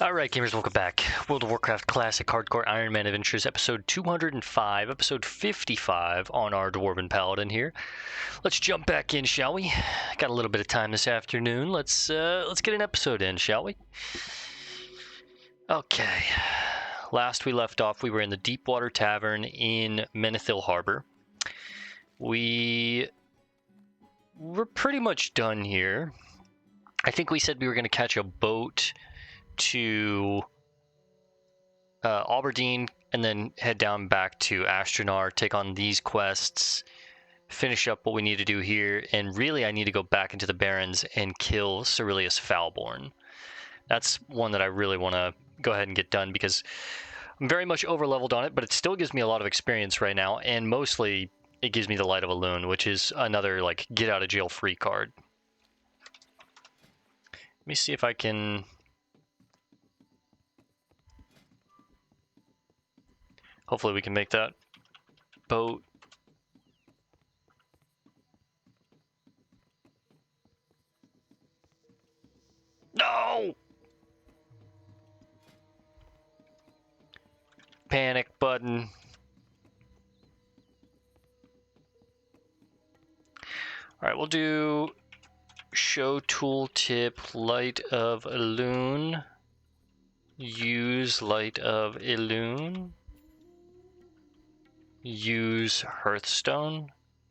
Alright gamers, welcome back. World of Warcraft Classic Hardcore Ironman Adventures, episode 205, episode 55 on our Dwarven Paladin here. Let's jump back in, shall we? Got a little bit of time this afternoon. Let's get an episode in, shall we? Okay. Last we left off, we were in the Deepwater Tavern in Menethil Harbor. We were pretty much done here. I think we said we were going to catch a boat to Aberdeen and then head down back to Ashtranar, take on these quests, finish up what we need to do here, and really I need to go back into the Barrens and kill Cerilius Foulborn. That's one that I really want to go ahead and get done because I'm very much over-leveled on it, but it still gives me a lot of experience right now, and mostly it gives me the Light of Elune, which is another like get-out-of-jail-free card. Let me see if I can... Hopefully we can make that boat. No! Panic button. Alright, we'll do show tooltip Light of Elune. Use Light of Elune. Use Hearthstone.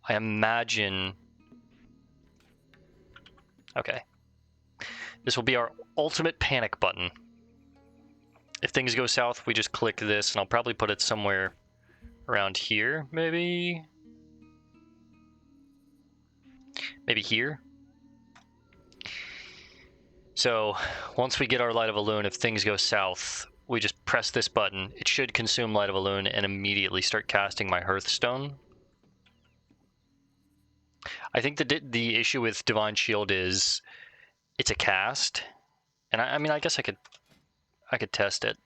I imagine... Okay. This will be our ultimate panic button. If things go south, we just click this, and I'll probably put it somewhere around here, maybe? Maybe here? So, once we get our Light of Elune, if things go south, we just press this button. It should consume Light of Elune and immediately start casting my Hearthstone. I think the issue with Divine Shield is it's a cast, and I mean I guess I could test it.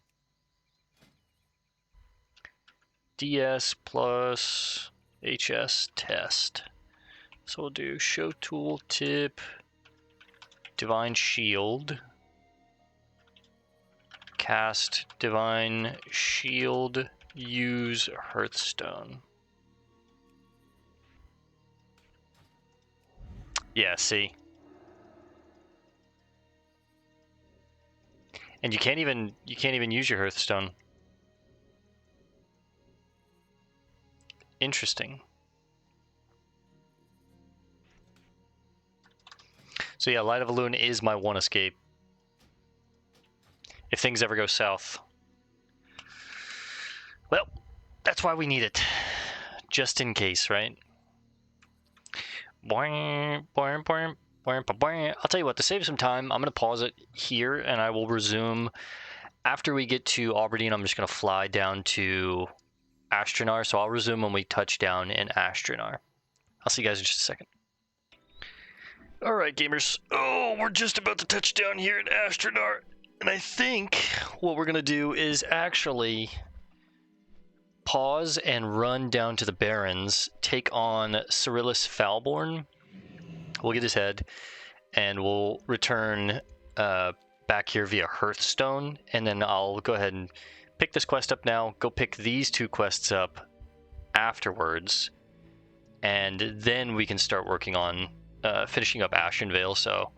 DS plus HS test. So we'll do show tooltip Divine Shield. Cast Divine Shield, use Hearthstone. Yeah, see? And you can't even use your Hearthstone. Interesting. So yeah, Light of Elune is my one escape. If things ever go south. Well, that's why we need it. Just in case, right? I'll tell you what, to save some time, I'm going to pause it here, and I will resume. After we get to Aberdeen, I'm just going to fly down to Ashtranar, so I'll resume when we touch down in Ashtranar. I'll see you guys in just a second. Alright, gamers. Oh, we're just about to touch down here in Ashtranar. And I think what we're going to do is actually pause and run down to the Barrens, take on Cerilius Foulborn. We'll get his head, and we'll return back here via Hearthstone, and then I'll go ahead and pick this quest up now, go pick these two quests up afterwards, and then we can start working on finishing up Ashenvale, so...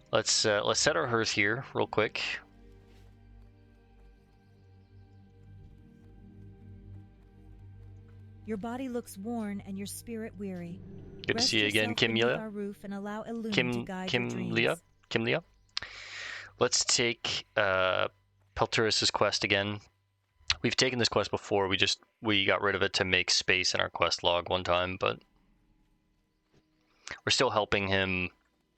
Let's set our hearth here real quick. Your body looks worn and your spirit weary. Good to see you again, Kimlia. Kimlia. Let's take Pelturis's quest again. We've taken this quest before. We got rid of it to make space in our quest log one time, but we're still helping him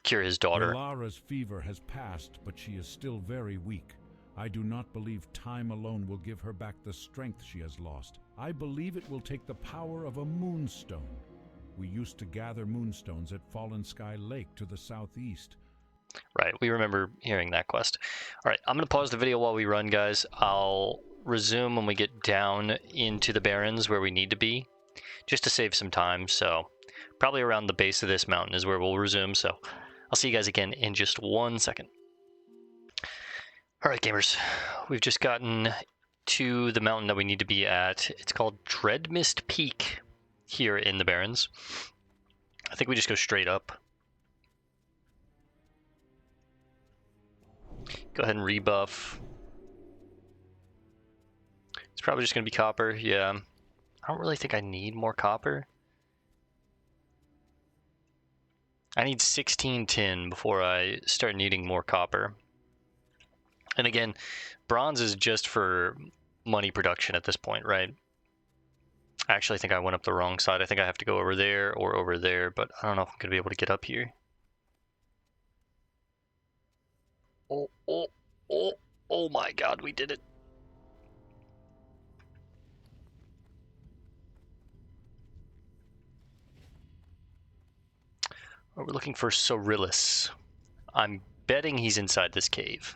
cure his daughter. Lara's fever has passed, but she is still very weak. I do not believe time alone will give her back the strength she has lost. I believe it will take the power of a moonstone. We used to gather moonstones at Fallen Sky Lake to the southeast. Right, we remember hearing that quest. Alright, I'm going to pause the video while we run, guys. I'll resume when we get down into the Barrens where we need to be, just to save some time, so probably around the base of this mountain is where we'll resume, so I'll see you guys again in just 1 second. Alright, gamers. We've just gotten to the mountain that we need to be at. It's called Dreadmist Peak here in the Barrens. I think we just go straight up. Go ahead and rebuff. It's probably just going to be copper, yeah. I don't really think I need more copper. I need 16 tin before I start needing more copper. And again, bronze is just for money production at this point, right? I actually think I went up the wrong side. I think I have to go over there or over there, but I don't know if I'm going to be able to get up here. Oh my god, we did it. We're looking for Sorilus. I'm betting he's inside this cave.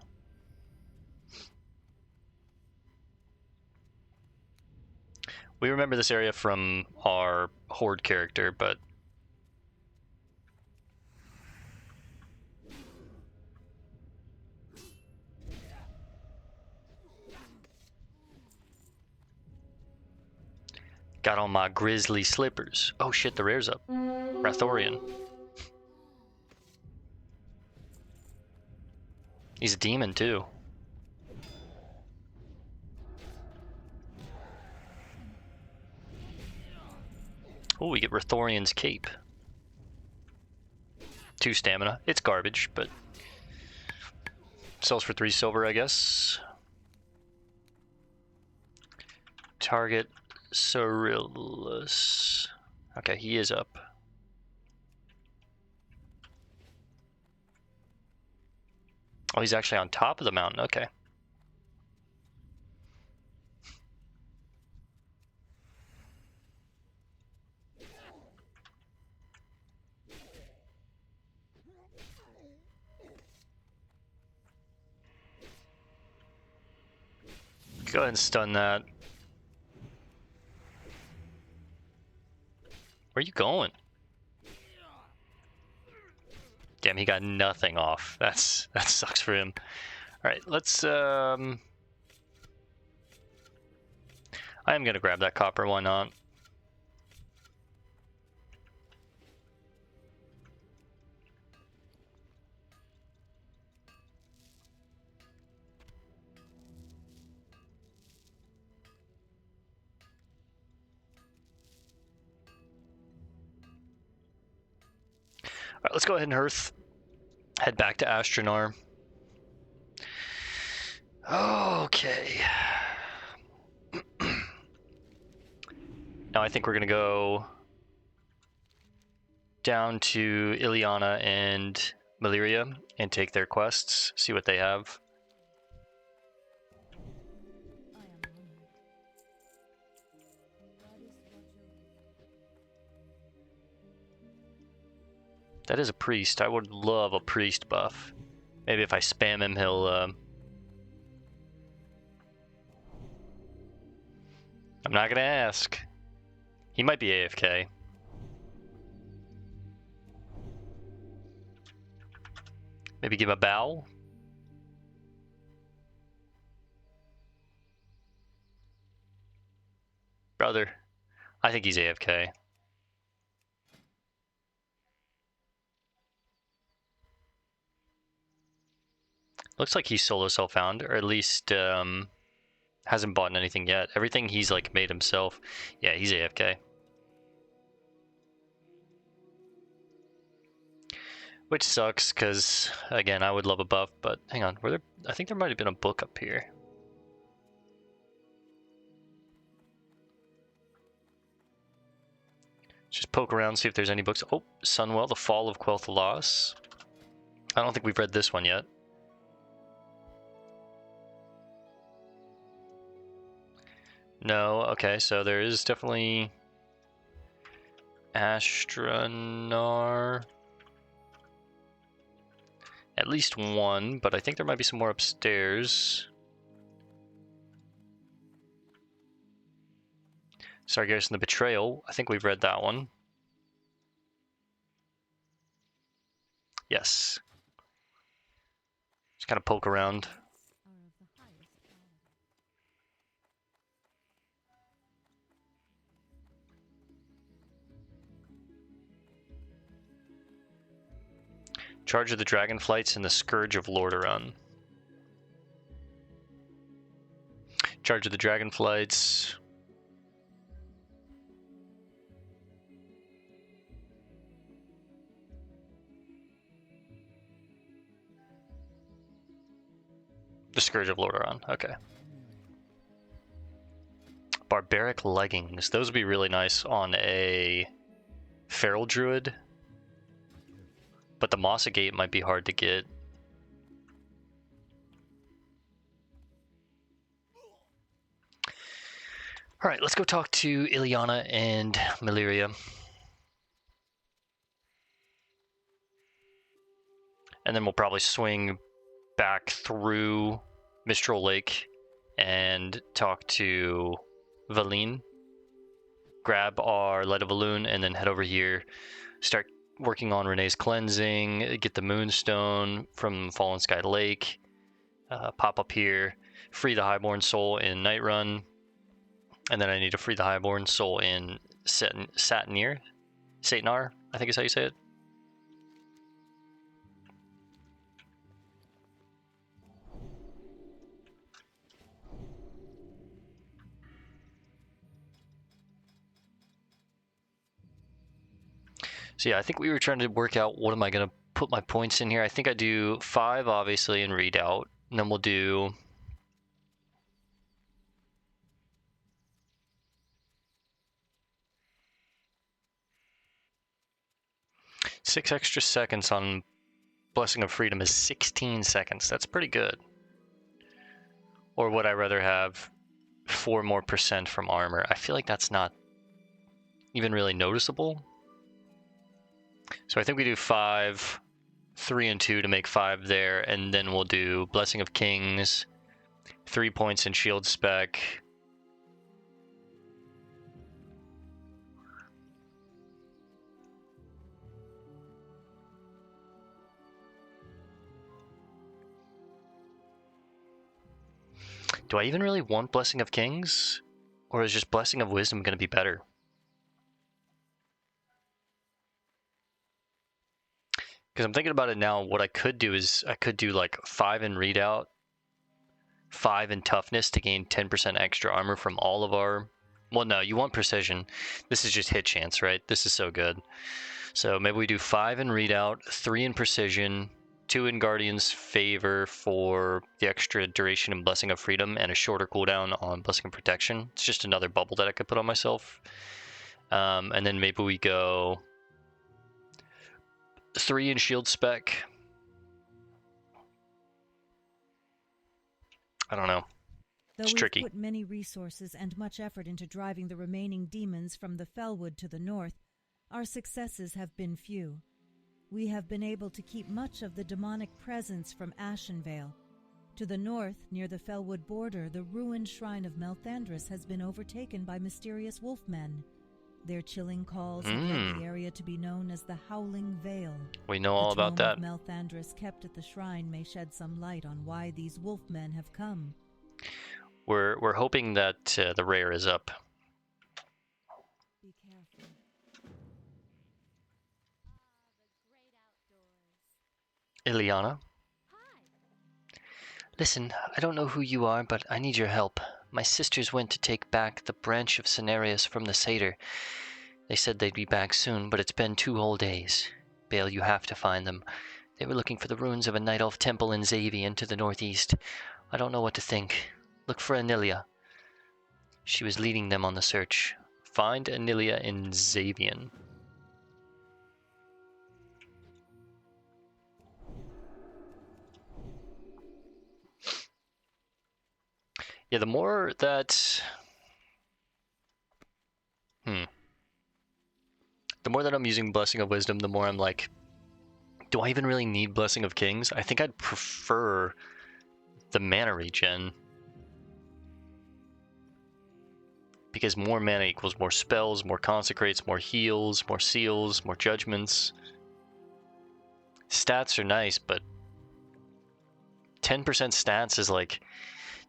We remember this area from our Horde character, but got on my grizzly slippers. Oh shit, the rare's up. Rathorian. He's a demon too. Oh, we get Rathorian's cape. 2 stamina. It's garbage, but sells for 3 silver, I guess. Target Sorilus. Okay, he is up. Oh, he's actually on top of the mountain. Okay. Go ahead and stun that. Where are you going? Damn, he got nothing off. That sucks for him. All right, let's I am gonna grab that copper. Why not? All right, let's go ahead and head back to Astronar. Okay. Now I think we're gonna go down to Ileana and Maleria and take their quests, see what they have. That is a priest. I would love a priest buff. Maybe if I spam him, he'll... I'm not gonna ask. He might be AFK. Maybe give him a bow? Brother, I think he's AFK. Looks like he's solo self-found, or at least hasn't bought anything yet. Everything he's like made himself. Yeah, he's AFK. Which sucks, because again, I would love a buff, but hang on, were there? I think there might have been a book up here. Just poke around, see if there's any books. Oh, Sunwell, The Fall of Quel'Thalas. I don't think we've read this one yet. No, okay, so there is definitely Astronar. At least one, but I think there might be some more upstairs. Sargeras and the Betrayal. I think we've read that one. Yes. Just kind of poke around. Charge of the Dragonflights and the Scourge of Lordaeron. Charge of the Dragonflights. The Scourge of Lordaeron, okay. Barbaric Leggings. Those would be really nice on a Feral Druid. But the Mossagate might be hard to get. Alright, let's go talk to Ileana and Meliria. And then we'll probably swing back through Mistral Lake and talk to Valine. Grab our Light of Valoon and then head over here. Start working on Renee's cleansing. Get the Moonstone from Fallen Sky Lake. Pop up here. Free the Highborn Soul in Nightrun. And then I need to free the Highborn Soul in Satnar, I think is how you say it. So yeah, I think we were trying to work out what am I going to put my points in here. I think I do 5, obviously, in Redoubt. And then we'll do... Six extra seconds on Blessing of Freedom is 16 seconds. That's pretty good. Or would I rather have 4 more % from armor? I feel like that's not even really noticeable. So I think we do 5, 3 and 2 to make 5 there, and then we'll do Blessing of Kings, 3 points in shield spec. Do I even really want Blessing of Kings? Or is just Blessing of Wisdom going to be better? Because I'm thinking about it now, what I could do is I could do like 5 in Redoubt, 5 in Toughness to gain 10% extra armor from all of our... Well, no, you want Precision. This is just hit chance, right? This is so good. So maybe we do 5 in Redoubt, 3 in Precision, 2 in Guardian's Favor for the extra duration and Blessing of Freedom, and a shorter cooldown on Blessing of Protection. It's just another bubble that I could put on myself. And then maybe we go 3 in shield spec. I don't know. Though It's we've tricky. put many resources and much effort into driving the remaining demons from the Fellwood to the north, our successes have been few. We have been able to keep much of the demonic presence from Ashenvale. To the north, near the Fellwood border, the ruined shrine of Melthandris has been overtaken by mysterious wolfmen. Their chilling calls have led the area to be known as the Howling Vale. We know all about that. The tome of Melthandris kept at the shrine may shed some light on why these wolfmen have come. We're hoping that the rare is up. Be careful. Ileana? Listen, I don't know who you are, but I need your help. My sisters went to take back the branch of Cenarius from the satyr. They said they'd be back soon, but it's been 2 whole days. Bale, you have to find them. They were looking for the ruins of a Night Elf temple in Xavian to the northeast. I don't know what to think. Look for Anilia. She was leading them on the search. Find Anilia in Xavian. Yeah, the more that... The more that I'm using Blessing of Wisdom, the more I'm like, do I even really need Blessing of Kings? I think I'd prefer the mana regen. Because more mana equals more spells, more consecrates, more heals, more seals, more judgments. Stats are nice, but 10% stats is like...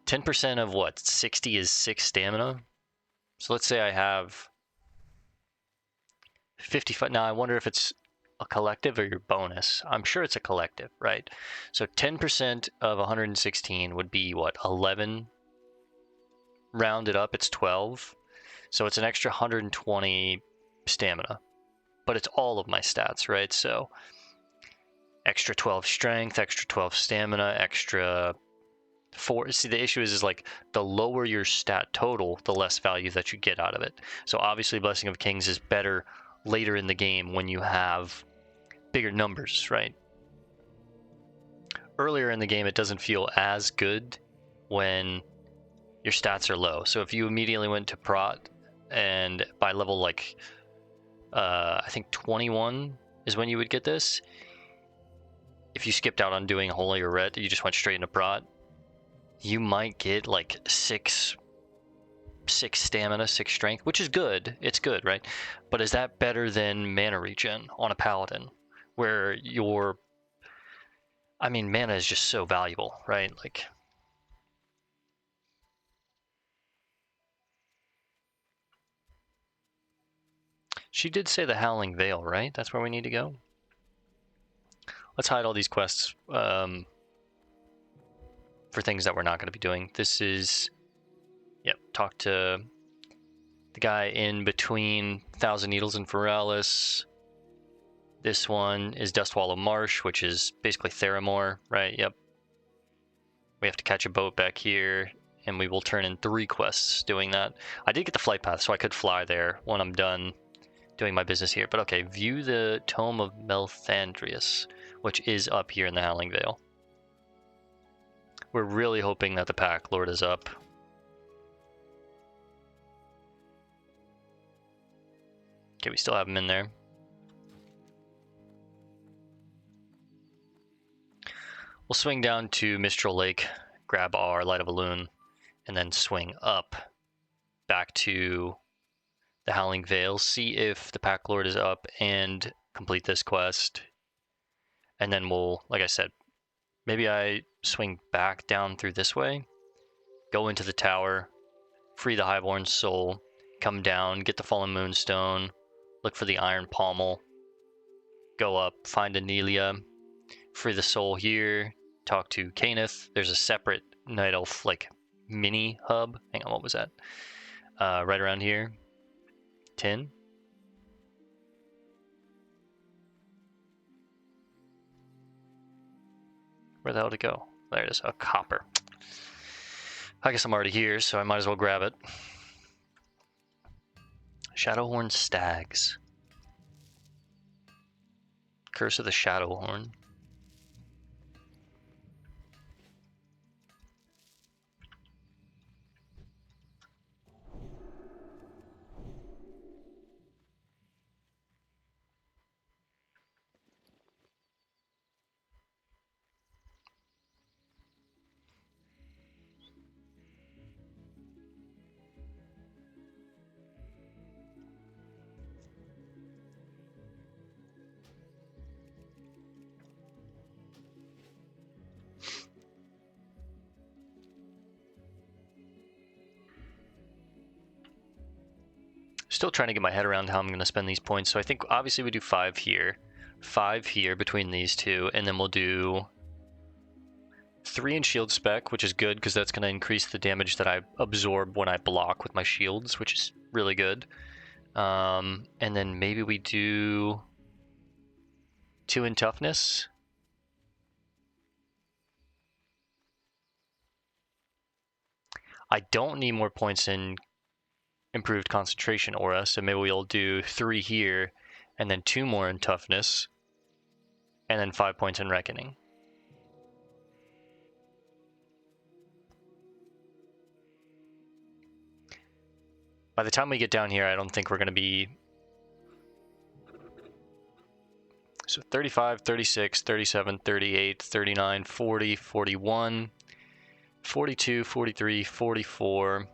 10% of what? 60 is 6 stamina? So let's say I have 55... Now I wonder if it's a collective or your bonus? I'm sure it's a collective, right? So 10% of 116 would be what, 11? Rounded up, it's 12. So it's an extra 120 stamina. But it's all of my stats, right? So extra 12 strength, extra 12 stamina, extra 4. See, the issue is like the lower your stat total, the less value that you get out of it. So obviously Blessing of Kings is better later in the game when you have bigger numbers, right? Earlier in the game, it doesn't feel as good when your stats are low. So if you immediately went to Prot, and by level like I think 21 is when you would get this. If you skipped out on doing Holy or Red, you just went straight into Prot, you might get like 6 stamina, 6 strength, which is good. It's good, right? But is that better than mana regen on a Paladin, where mana is just so valuable, right? Like, she did say the Howling Vale, right? That's where we need to go. Let's hide all these quests for things that we're not going to be doing. This is, yep, talk to the guy in between Thousand Needles and Feralis. This one is Dustwallow Marsh, which is basically Theramore, right? Yep. We have to catch a boat back here, and we will turn in 3 quests doing that. I did get the flight path, so I could fly there when I'm done doing my business here. But okay, view the Tome of Melthandrius, which is up here in the Howling Vale. We're really hoping that the Pack Lord is up. Okay, we still have him in there. We'll swing down to Mistral Lake, grab our Light of Elune, and then swing up back to the Howling Vale, see if the Pack Lord is up, and complete this quest. And then we'll, like I said, maybe I swing back down through this way, go into the tower, free the Highborn Soul, come down, get the Fallen Moonstone, look for the Iron Pommel, go up, find Anelia, free the soul here, talk to Caneth. There's a separate Night Elf, like, mini hub. Hang on, what was that? Right around here. 10. Where the hell did it go? There it is. A copper. I guess I'm already here, so I might as well grab it. Shadowhorn Stags. Curse of the Shadowhorn. Still trying to get my head around how I'm going to spend these points. So I think obviously we do 5 here, 5 here between these two, and then we'll do 3 in shield spec, which is good because that's going to increase the damage that I absorb when I block with my shields, which is really good. And then maybe we do 2 in toughness. I don't need more points in improved concentration aura, so maybe we'll do 3 here and then 2 more in toughness and then 5 points in reckoning. By the time we get down here, I don't think we're going to be... So 35, 36, 37, 38, 39, 40, 41, 42, 43, 44,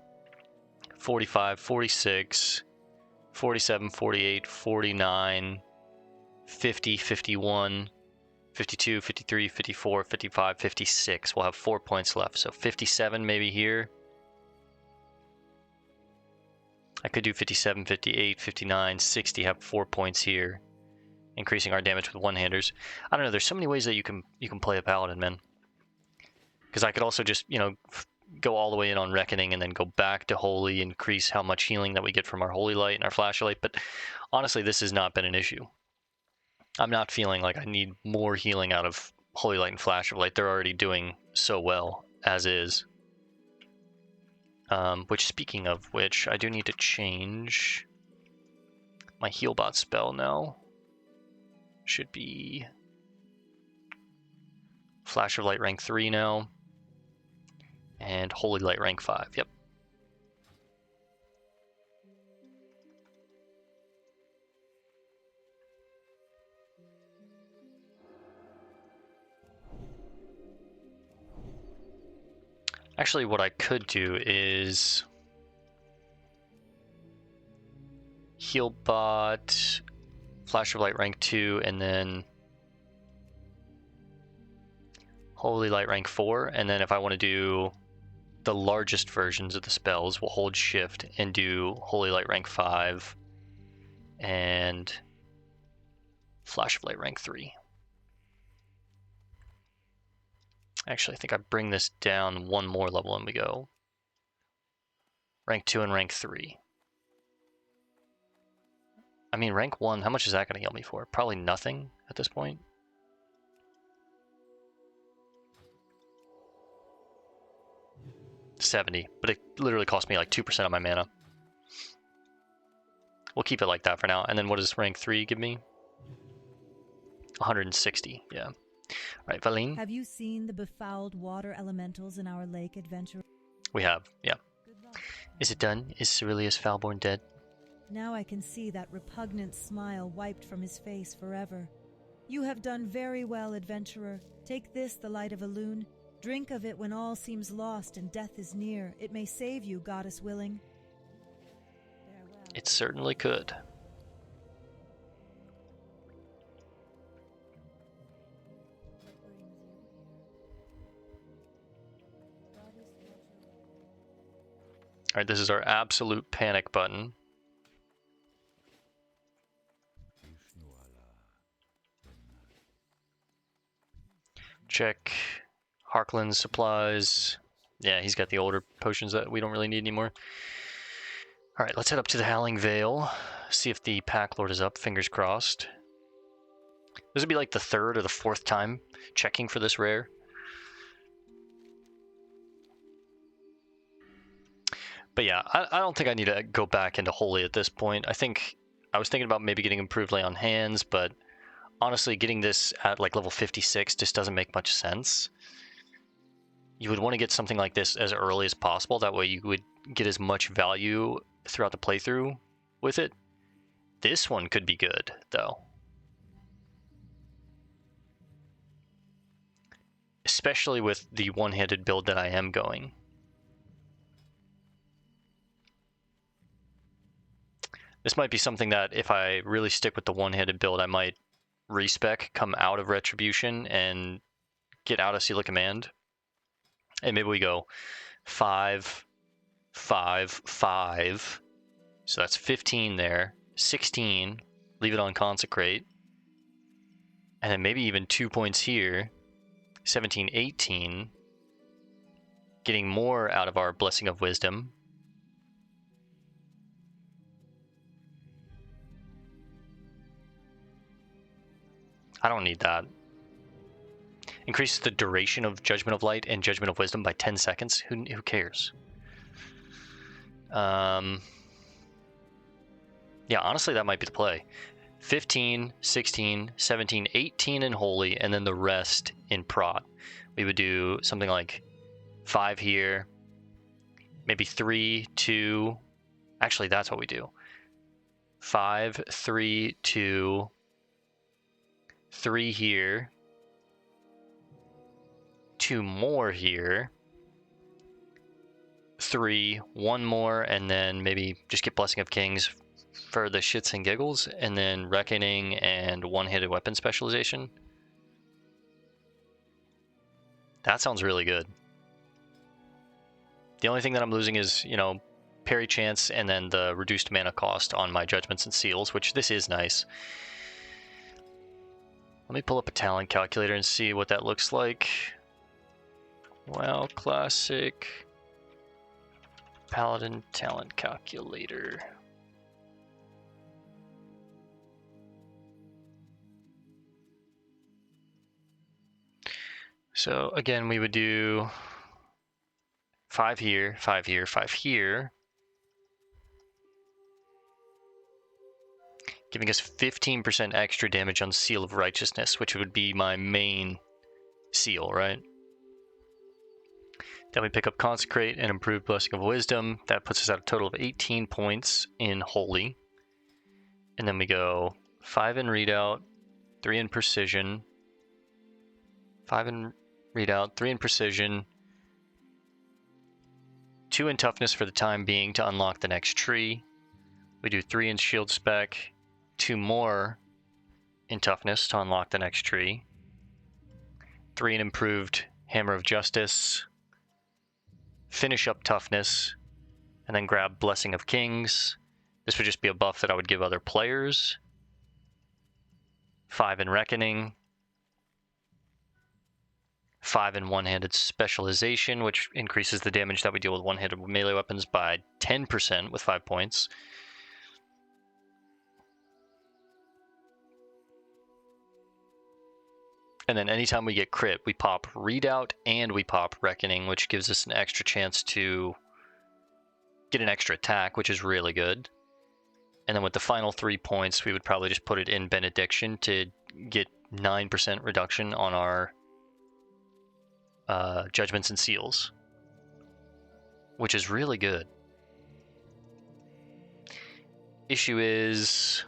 45, 46, 47, 48, 49, 50, 51, 52, 53, 54, 55, 56. We'll have 4 points left. So 57 maybe here. I could do 57, 58, 59, 60, have 4 points here. increasing our damage with one-handers. I don't know, there's so many ways that you can play a Paladin, man. Because I could also just, you know, go all the way in on Reckoning and then go back to Holy, increase how much healing that we get from our Holy Light and our Flashlight. But honestly, this has not been an issue. I'm not feeling like I need more healing out of Holy Light and Flash of Light. They're already doing so well as is. Which, speaking of which, I do need to change my Healbot spell now. Should be Flash of Light rank 3 now. And Holy Light rank 5, yep. Actually, what I could do is Healbot, Flash of Light rank 2, and then Holy Light rank 4, and then if I want to do the largest versions of the spells, we'll hold shift and do Holy Light rank 5 and Flash of Light rank 3. Actually, I think I bring this down one more level and we go rank 2 and rank 3. I mean, rank 1, how much is that going to heal me for? Probably nothing at this point. $70, but it literally cost me like 2% of my mana. We'll keep it like that for now. And then what does rank 3 give me? 160, yeah. All right, Valine? Have you seen the befouled water elementals in our lake adventure? We have, yeah. Good luck. Is it done? Is Cerilius Foulborn dead? Now I can see that repugnant smile wiped from his face forever. You have done very well, adventurer. Take this, the light of a loon. Drink of it when all seems lost and death is near. It may save you, goddess willing. Farewell. It certainly could. What brings you here? Goddess Rachel. All right, this is our absolute panic button. Check Harklin's supplies. Yeah, he's got the older potions that we don't really need anymore. All right, let's head up to the Howling Vale. See if the Pack Lord is up. Fingers crossed. This would be like the 3rd or the 4th time checking for this rare. But yeah, I don't think I need to go back into Holy at this point. I think I was thinking about maybe getting improved lay on hands, but honestly, getting this at like level 56 just doesn't make much sense. You would want to get something like this as early as possible. That way you would get as much value throughout the playthrough with it. This one could be good, though. Especially with the one-handed build that I am going. This might be something that if I really stick with the one-handed build, I might respec, come out of Retribution, and get out of Seal of Command. And maybe we go 5, 5, 5. So that's 15 there. 16. Leave it on Consecrate. And then maybe even 2 points here. 17, 18. Getting more out of our Blessing of Wisdom. I don't need that. Increases the duration of Judgment of Light and Judgment of Wisdom by 10 seconds. Who cares? Yeah, honestly, that might be the play. 15, 16, 17, 18 in Holy, and then the rest in Prot. We would do something like 5 here, maybe 3, 2. Actually, that's what we do. 5, 3, 2, 3 here. 2 more here, 3, 1 more, and then maybe just get Blessing of Kings for the shits and giggles, and then Reckoning and one-handed weapon specialization. That sounds really good. The only thing that I'm losing is, you know, parry chance and then the reduced mana cost on my judgments and seals, which this is nice. Let me pull up a talent calculator and see what that looks like. WoW Classic Paladin talent calculator. So again, we would do 5 here, 5 here, 5 here, giving us 15% extra damage on Seal of Righteousness, which would be my main seal, right? Then we pick up Consecrate and Improved Blessing of Wisdom. That puts us at a total of 18 points in Holy. And then we go 5 in Readout, 3 in Precision, 5 in Readout, 3 in Precision, 2 in Toughness for the time being to unlock the next tree. We do 3 in Shield Spec, 2 more in Toughness to unlock the next tree, 3 in Improved Hammer of Justice, finish up Toughness, and then grab Blessing of Kings. This would just be a buff that I would give other players. 5 in Reckoning, 5 in One-Handed Specialization, which increases the damage that we deal with one-handed melee weapons by 10% with 5 points. And then anytime we get crit, we pop Readout and we pop Reckoning, which gives us an extra chance to get an extra attack, which is really good. And then with the final 3 points, we would probably just put it in Benediction to get 9% reduction on our Judgments and Seals, which is really good. Issue is,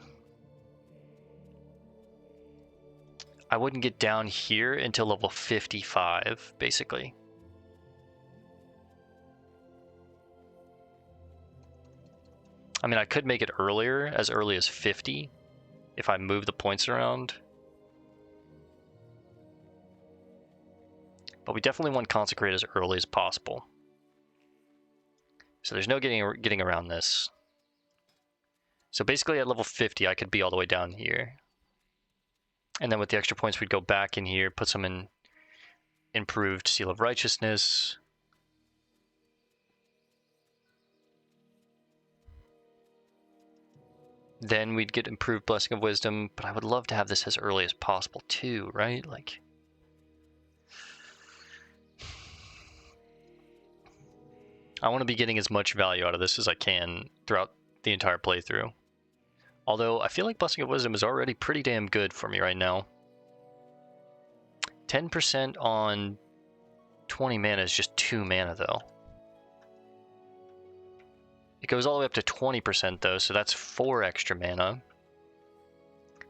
I wouldn't get down here until level 55, basically. I mean, I could make it earlier, as early as 50, if I move the points around. But we definitely want Consecrate as early as possible. So there's no getting around this. So basically at level 50, I could be all the way down here. And then with the extra points, we'd go back in here, put some in Improved Seal of Righteousness. Then we'd get Improved Blessing of Wisdom, but I would love to have this as early as possible too, right? Like, I want to be getting as much value out of this as I can throughout the entire playthrough. Although I feel like Blessing of Wisdom is already pretty damn good for me right now. 10% on 20 mana is just 2 mana though. It goes all the way up to 20% though, so that's 4 extra mana.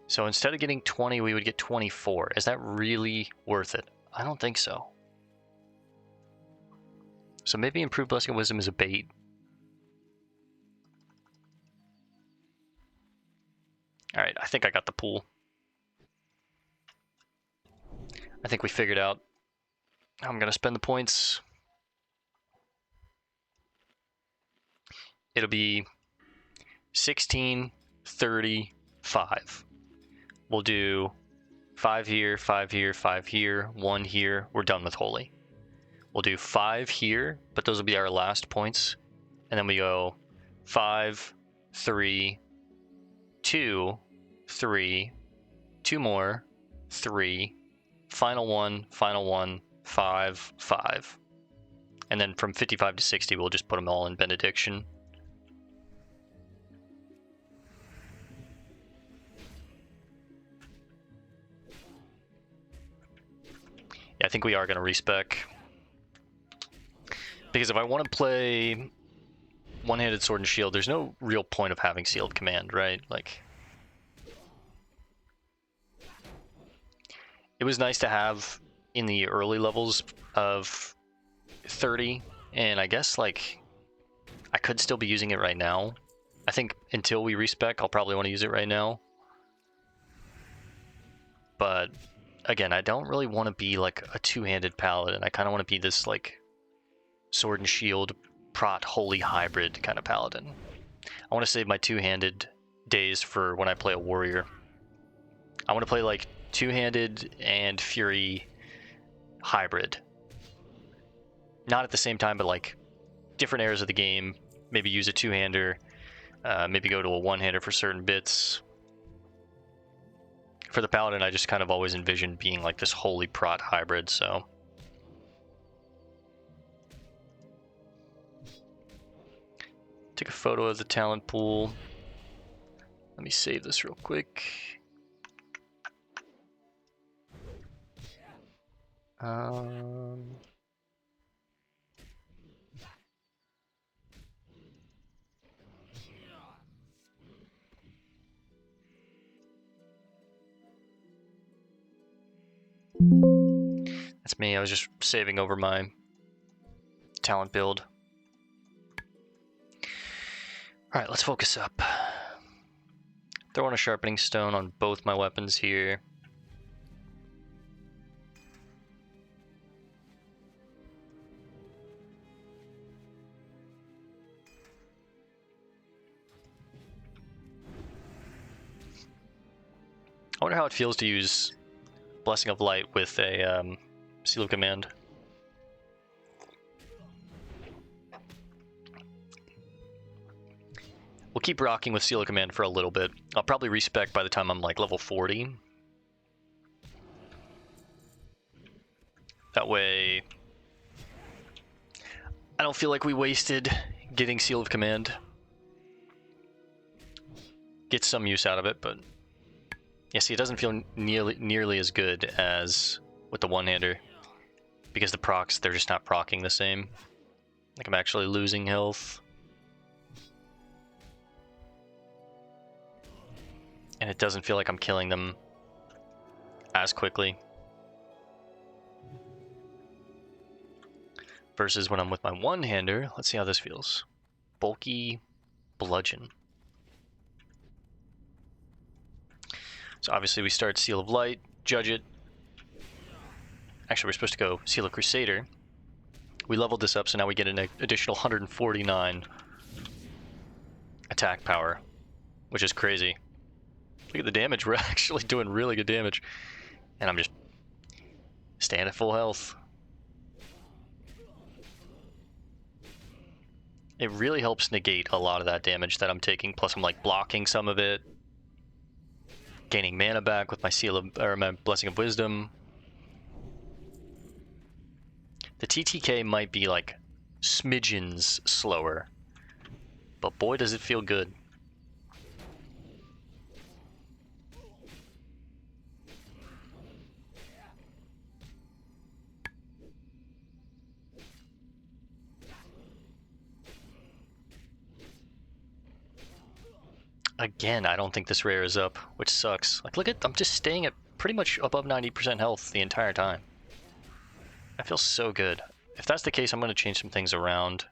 So instead of getting 20, we would get 24. Is that really worth it? I don't think so. So maybe Improved Blessing of Wisdom is a bait. Alright, I think I got the pool. I think we figured out how I'm going to spend the points. It'll be 16, 30, 5. We'll do 5 here, 5 here, 5 here, 1 here. We're done with Holy. We'll do 5 here, but those will be our last points. And then we go 5, 3, 2, 3, 2 more, 3, final 1, 5, 5. And then from 55 to 60, we'll just put them all in Benediction. Yeah, I think we are going to respec. Because if I want to play one-handed Sword and Shield, there's no real point of having Sealed Command, right? Like, it was nice to have in the early levels of 30, and I guess, like, I could still be using it right now. I think until we respec, I'll probably want to use it right now. But, again, I don't really want to be, like, a two-handed Paladin. I kind of want to be this, like, Sword and Shield, Prot, Holy hybrid kind of Paladin. I want to save my two-handed days for when I play a Warrior. I want to play, like, two-handed and Fury hybrid. Not at the same time, but like different eras of the game. Maybe use a two-hander, maybe go to a one-hander for certain bits. For the Paladin, I just kind of always envisioned being like this holy prot hybrid, so. Take a photo of the talent pool. Let me save this real quick. That's me. I was just saving over my talent build. Alright, let's focus up. Throw on a sharpening stone on both my weapons here. I wonder how it feels to use Blessing of Light with a Seal of Command. We'll keep rocking with Seal of Command for a little bit. I'll probably respec by the time I'm like level 40. That way, I don't feel like we wasted getting Seal of Command. Get some use out of it, but yeah, see, it doesn't feel nearly as good as with the one-hander because the procs, they're just not procking the same. Like I'm actually losing health. And it doesn't feel like I'm killing them as quickly. Versus when I'm with my one-hander, let's see how this feels. Bulky bludgeon. So obviously we start Seal of Light, judge it. Actually, we're supposed to go Seal of Crusader. We leveled this up, so now we get an additional 149 attack power, which is crazy. Look at the damage. We're actually doing really good damage. And I'm just staying at full health. It really helps negate a lot of that damage that I'm taking, plus I'm like blocking some of it. Gaining mana back with my my Blessing of Wisdom. The TTK might be like smidgens slower, but boy does it feel good. Again, I don't think this rare is up, which sucks. Like, look at, I'm just staying at pretty much above 90% health the entire time. That feels so good. If that's the case, I'm going to change some things around.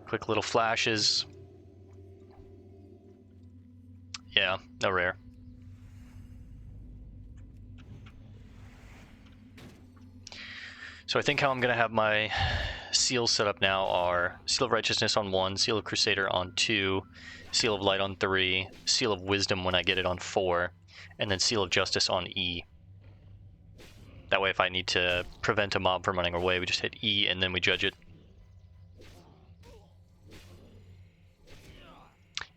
Quick little flashes. Yeah, no rare. So I think how I'm going to have my seals set up now are Seal of Righteousness on 1, Seal of Crusader on 2, Seal of Light on 3, Seal of Wisdom when I get it on 4, and then Seal of Justice on E. That way if I need to prevent a mob from running away, we just hit E and then we judge it.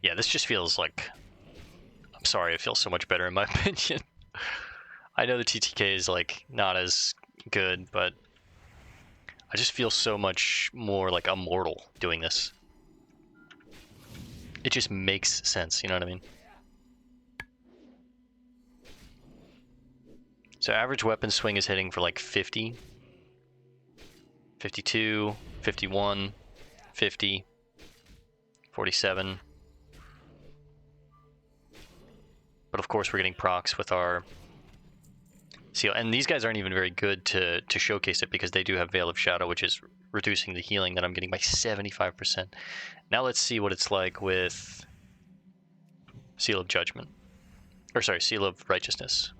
Yeah, this just feels like... I'm sorry, it feels so much better in my opinion. I know the TTK is like not as good, but I just feel so much more like immortal doing this. It just makes sense, you know what I mean? So average weapon swing is hitting for like 50, 52, 51, 50, 47. But of course we're getting procs with our Seal, and these guys aren't even very good to showcase it because they do have Veil of Shadow, which is reducing the healing that I'm getting by 75%. Now let's see what it's like with Seal of Judgment. Or sorry, Seal of Righteousness.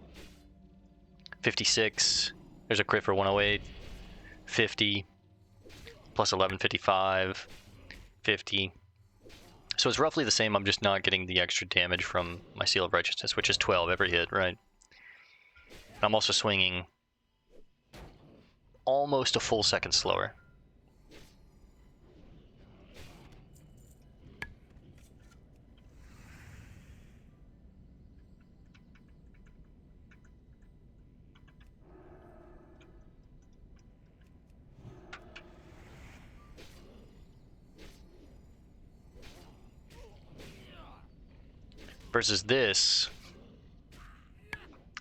56. There's a crit for 108. 50. Plus 11, 55. 50. So it's roughly the same, I'm just not getting the extra damage from my Seal of Righteousness, which is 12 every hit, right? I'm also swinging almost a full second slower. Versus this,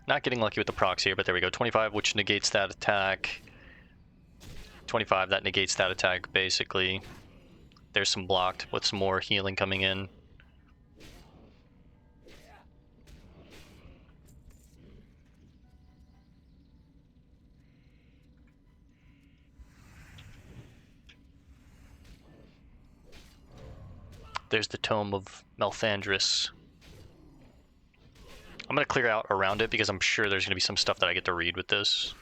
not getting lucky with the procs here, but there we go. 25, which negates that attack. 25, that negates that attack, basically. There's some blocked with some more healing coming in. There's the Tome of Melthandris. I'm going to clear out around it because I'm sure there's going to be some stuff that I get to read with this.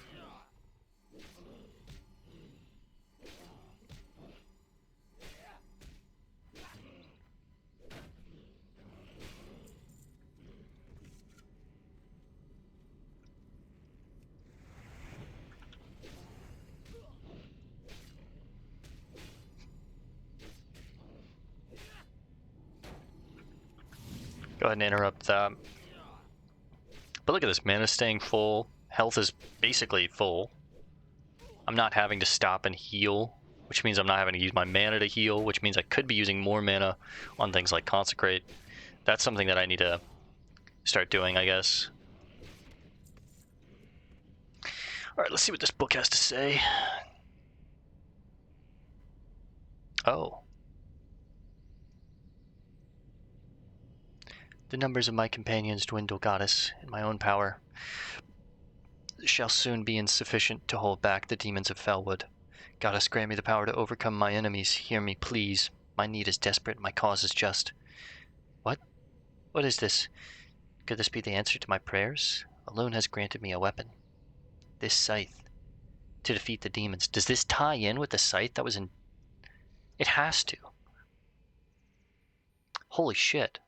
Go ahead and interrupt that. But look at this, mana staying full. Health is basically full. I'm not having to stop and heal, which means I'm not having to use my mana to heal, which means I could be using more mana on things like Consecrate. That's something that I need to start doing, I guess. Alright, let's see what this book has to say. Oh. The numbers of my companions dwindle, goddess, and my own power shall soon be insufficient to hold back the demons of Felwood. Goddess, grant me the power to overcome my enemies. Hear me, please. My need is desperate, my cause is just. What? What is this? Could this be the answer to my prayers? Alone has granted me a weapon. This scythe. To defeat the demons. Does this tie in with the scythe that was in... It has to. Holy shit.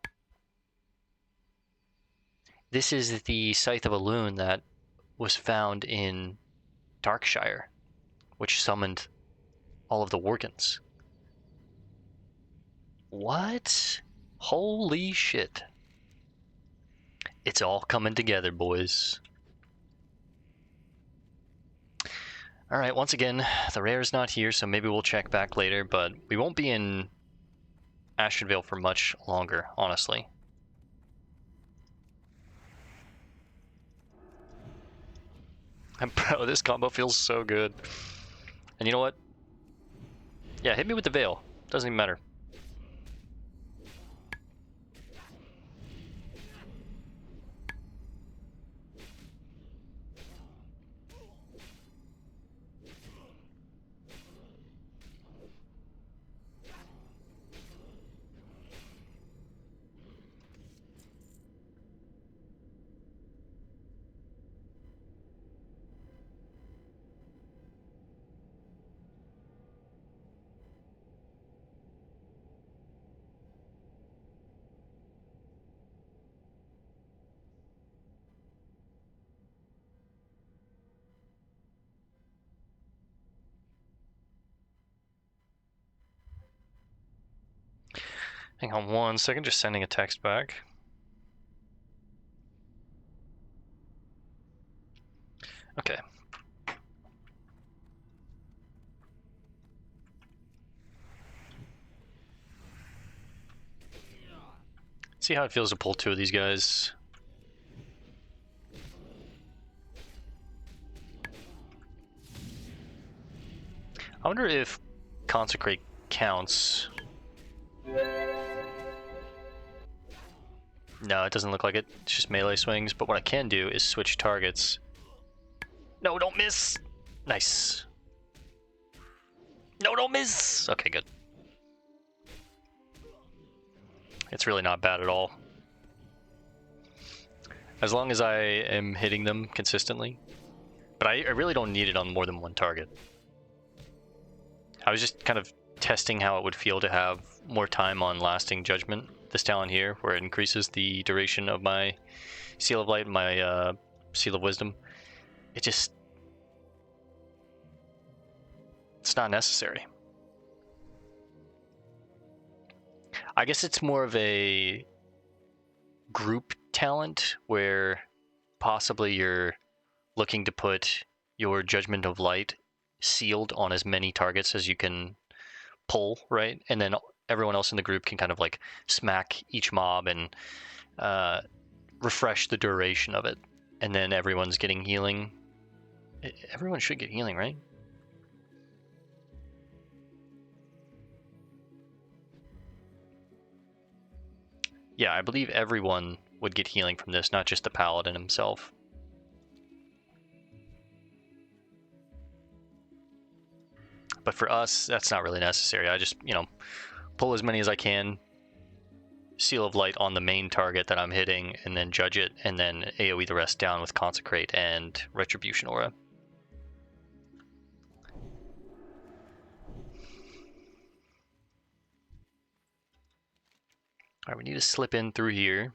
This is the Scythe of Elune that was found in Darkshire, which summoned all of the Worgans. What? Holy shit. It's all coming together, boys. Alright, once again, the rare is not here, so maybe we'll check back later, but we won't be in Ashenvale for much longer, honestly. And bro, this combo feels so good. And you know what? Yeah, hit me with the Veil. Doesn't even matter. Hang on 1 second, just sending a text back. Okay. See how it feels to pull 2 of these guys. I wonder if Consecrate counts. No, it doesn't look like it. It's just melee swings. But what I can do is switch targets No, don't miss. Nice. No, don't miss. Okay, good. It's really not bad at all. As long as I am hitting them consistently. But I really don't need it on more than one target. I was just kind of testing how it would feel to have more time on Lasting Judgment, this talent here, where it increases the duration of my Seal of Light and my Seal of Wisdom. It's not necessary. I guess it's more of a group talent where possibly you're looking to put your Judgment of Light sealed on as many targets as you can pull, right? And then everyone else in the group can kind of like smack each mob and refresh the duration of it. And then everyone's getting healing. Everyone should get healing, right? Yeah, I believe everyone would get healing from this, not just the Paladin himself. But for us, that's not really necessary. I just, pull as many as I can, Seal of Light on the main target that I'm hitting, and then judge it, and then AoE the rest down with Consecrate and Retribution Aura. Alright, we need to slip in through here.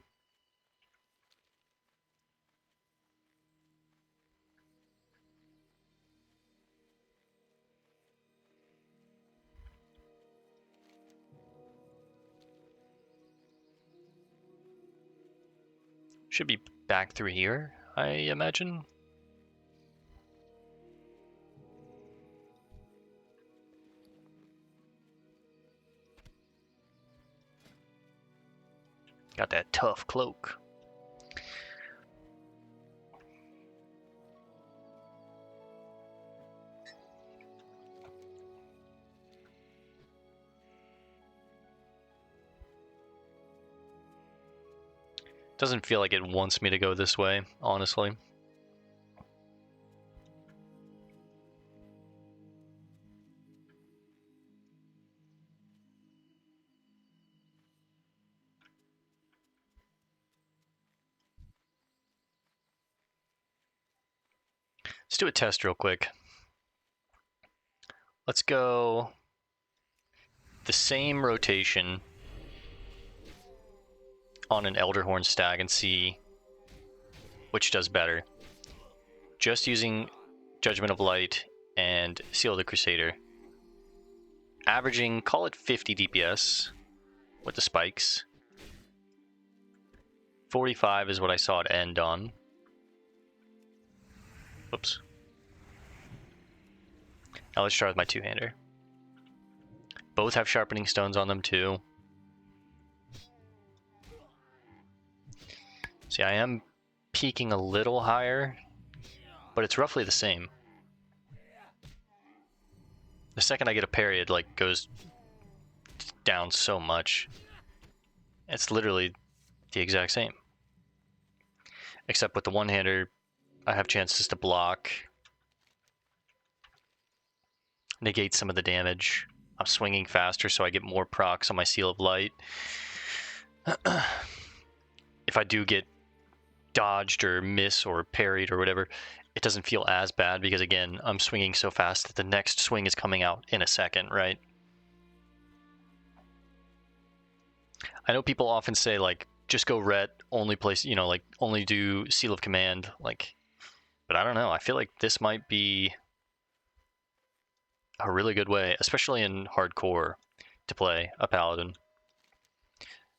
Should be back through here, I imagine. Got that tough cloak. Doesn't feel like it wants me to go this way, honestly. Let's do a test real quick. Let's go the same rotation on an Elderhorn stag and see which does better. Just using Judgment of Light and Seal of the Crusader. Averaging, call it 50 DPS with the spikes. 45 is what I saw it end on. Oops. Now let's try with my two-hander. Both have sharpening stones on them too. See, I am peaking a little higher, but it's roughly the same. The second I get a parry, it like goes down so much. It's literally the exact same. Except with the one-hander, I have chances to block, negate some of the damage. I'm swinging faster, so I get more procs on my Seal of Light. If I do get dodged or miss or parried or whatever, it doesn't feel as bad because, again, I'm swinging so fast that the next swing is coming out in a second, right? I know people often say, like, just go ret, only place, like, only do Seal of Command, like, but I don't know. I feel like this might be a really good way, especially in hardcore, to play a Paladin.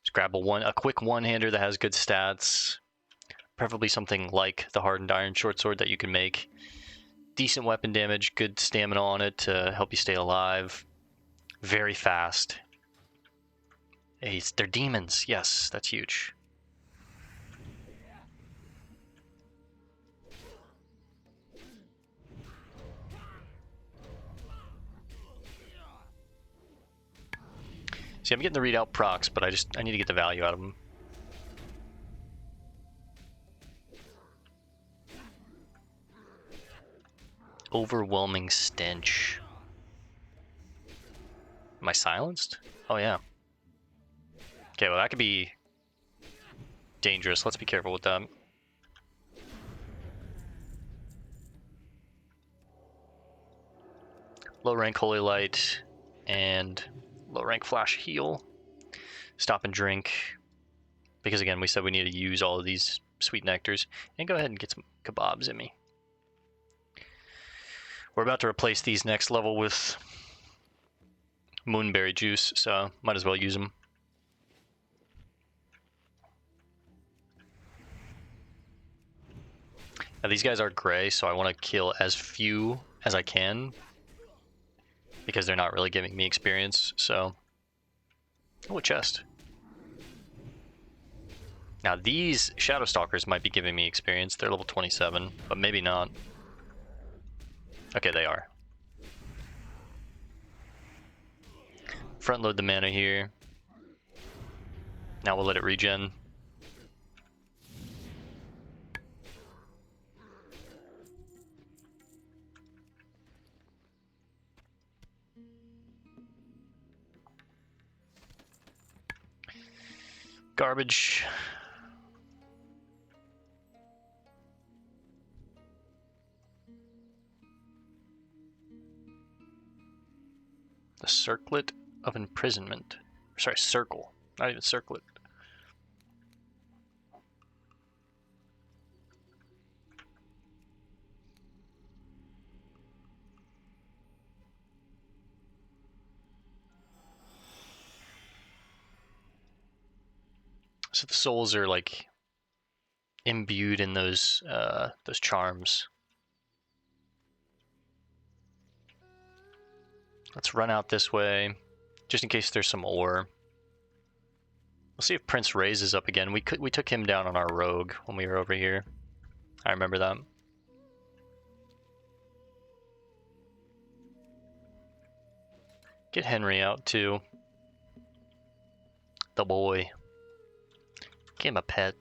Just grab a quick one-hander that has good stats, preferably something like the Hardened Iron Short Sword that you can make. Decent weapon damage, good stamina on it to help you stay alive. Very fast. Hey, they're demons. Yes, that's huge. See, I'm getting the readout procs, but I need to get the value out of them. Overwhelming stench. Am I silenced? Oh yeah. Okay, well that could be dangerous. Let's be careful with that. Low rank Holy Light and low rank Flash Heal. Stop and drink. Because again, we said we need to use all of these sweet nectars. And go ahead and get some kebabs in me. We're about to replace these next level with moonberry juice, so might as well use them. Now these guys are gray, so I want to kill as few as I can because they're not really giving me experience, so... Oh, a chest. Now these Shadow Stalkers might be giving me experience. They're level 27, but maybe not. Okay, they are. Front load the mana here. Now we'll let it regen. Garbage. The Circlet of Imprisonment. Sorry, Circle. Not even Circlet. So the souls are like imbued in those charms. Let's run out this way, just in case there's some ore. We'll see if Prince raises up again. We took him down on our rogue when we were over here. I remember that. Get Henry out too. The boy. Give him a pet.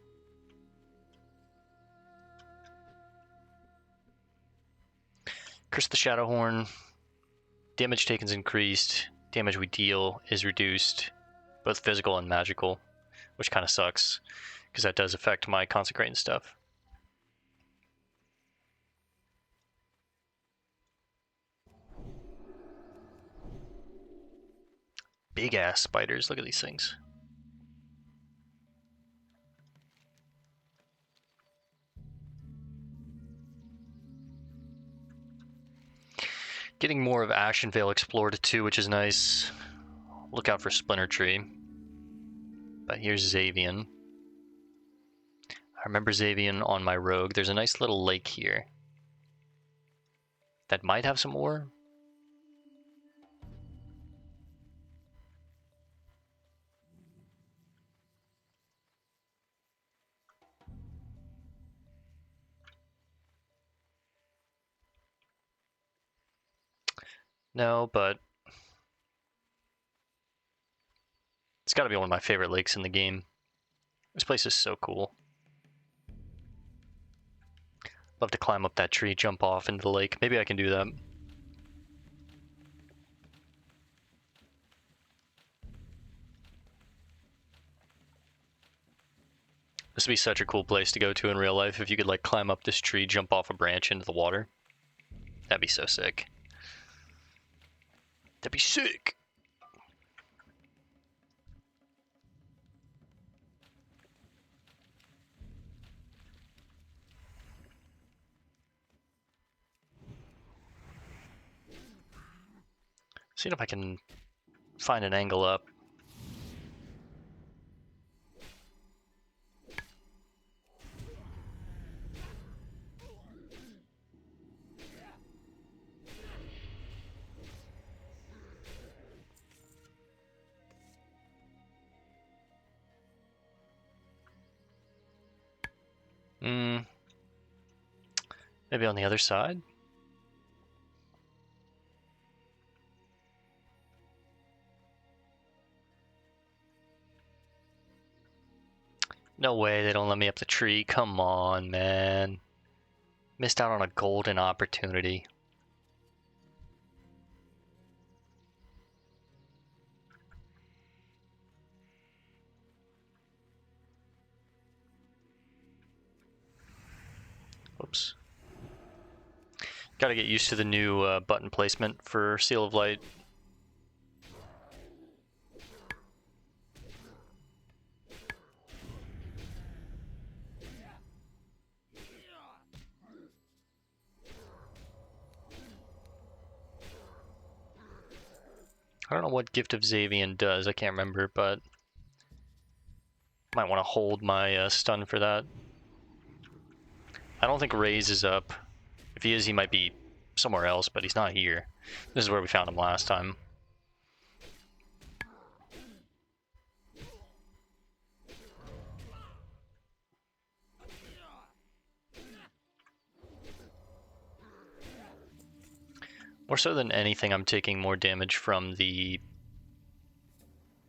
Curse the Shadowhorn. Damage taken is increased. Damage we deal is reduced. Both physical and magical. Which kind of sucks. Because that does affect my consecrating stuff. Big ass spiders. Look at these things. Getting more of Ashen Vale explored too, which is nice. Look out for Splinter Tree. But here's Xavian. I remember Xavian on my rogue. There's a nice little lake here. That might have some ore. No, but it's got to be one of my favorite lakes in the game. This place is so cool. Love to climb up that tree, jump off into the lake. Maybe I can do that. This would be such a cool place to go to in real life if you could like climb up this tree, jump off a branch into the water. That'd be so sick. That'd be sick. Seeing if I can find an angle up. Maybe on the other side? No way they don't let me up the tree. Come on, man. Missed out on a golden opportunity. Oops. Gotta get used to the new button placement for Seal of Light. I don't know what Gift of Xavian does, I can't remember, but might want to hold my stun for that. I don't think Raze is up. If he is, he might be somewhere else, but he's not here. This is where we found him last time. More so than anything, I'm taking more damage from the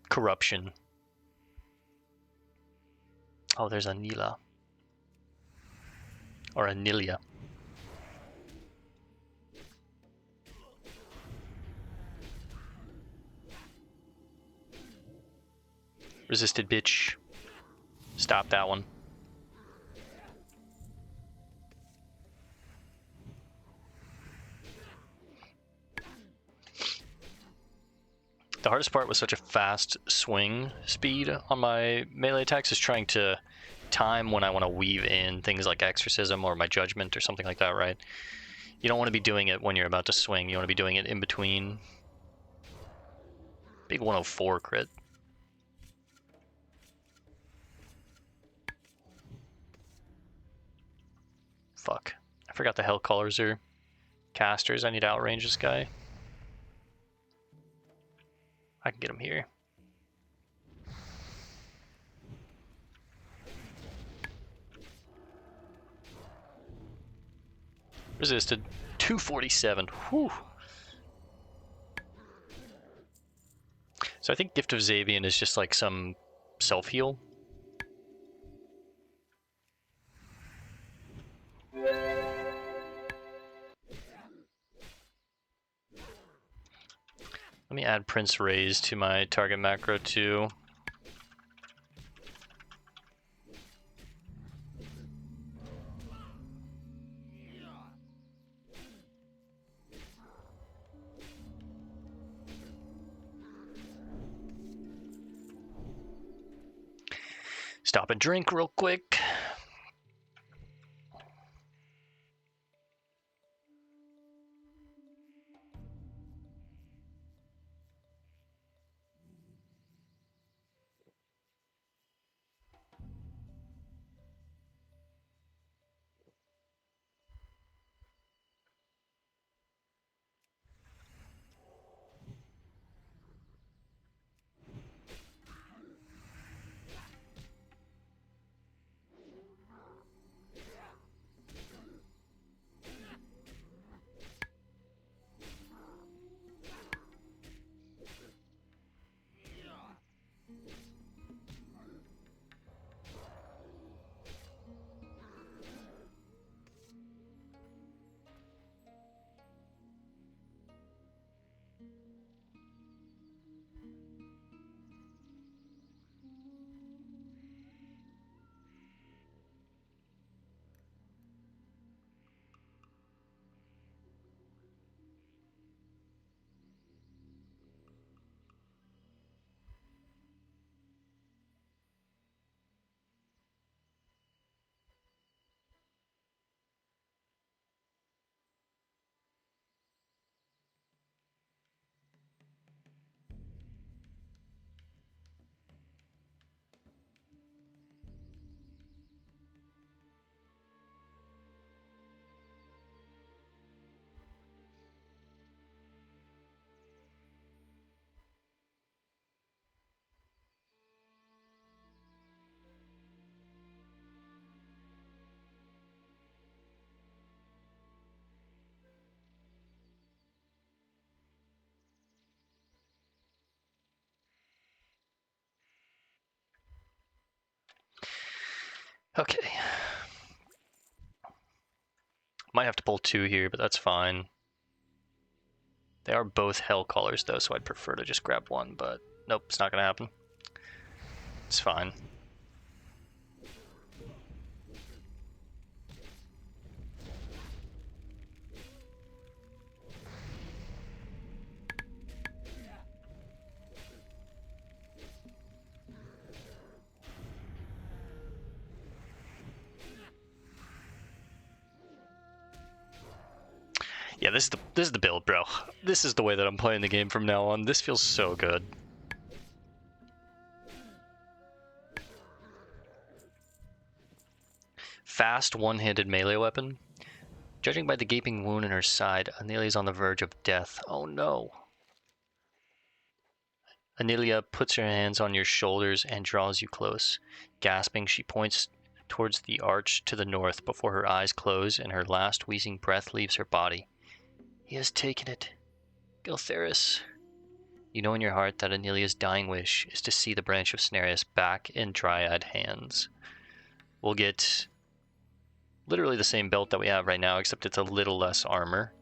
corruption. Oh, there's Anila. Or Anilia. Resisted, bitch. Stop that one. The hardest part with such a fast swing speed on my melee attacks is trying to time when I want to weave in things like Exorcism or my Judgment or something like that, right? You don't want to be doing it when you're about to swing. You want to be doing it in between. Big 104 crit. Fuck. I forgot the Hellcallers are casters. I need to outrange this guy. I can get him here. Resisted. 247. Whew. So I think Gift of Xavian is just like some self-heal. Let me add Prince Raze to my target macro too. Stop and drink real quick. Okay. Might have to pull two here, but that's fine. They are both Hellcallers though, so I'd prefer to just grab one, but nope, it's not gonna happen. It's fine. Yeah, this is the build, bro. This is the way that I'm playing the game from now on. This feels so good. Fast one-handed melee weapon. Judging by the gaping wound in her side, Anelia's on the verge of death. Oh no. Anelia puts her hands on your shoulders and draws you close. Gasping, she points towards the arch to the north before her eyes close and her last wheezing breath leaves her body. He has taken it. Giltheris. You know in your heart that Anelia's dying wish is to see the branch of Cenarius back in Dryad hands. We'll get literally the same belt that we have right now, except it's a little less armor.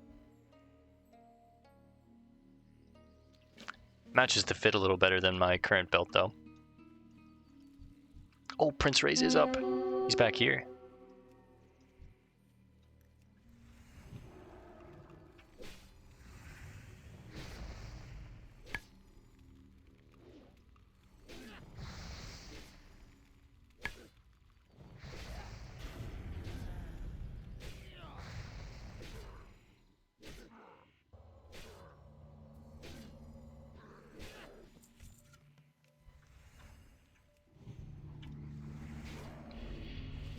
Matches the fit a little better than my current belt, though. Oh, Prince Ray's is up. He's back here.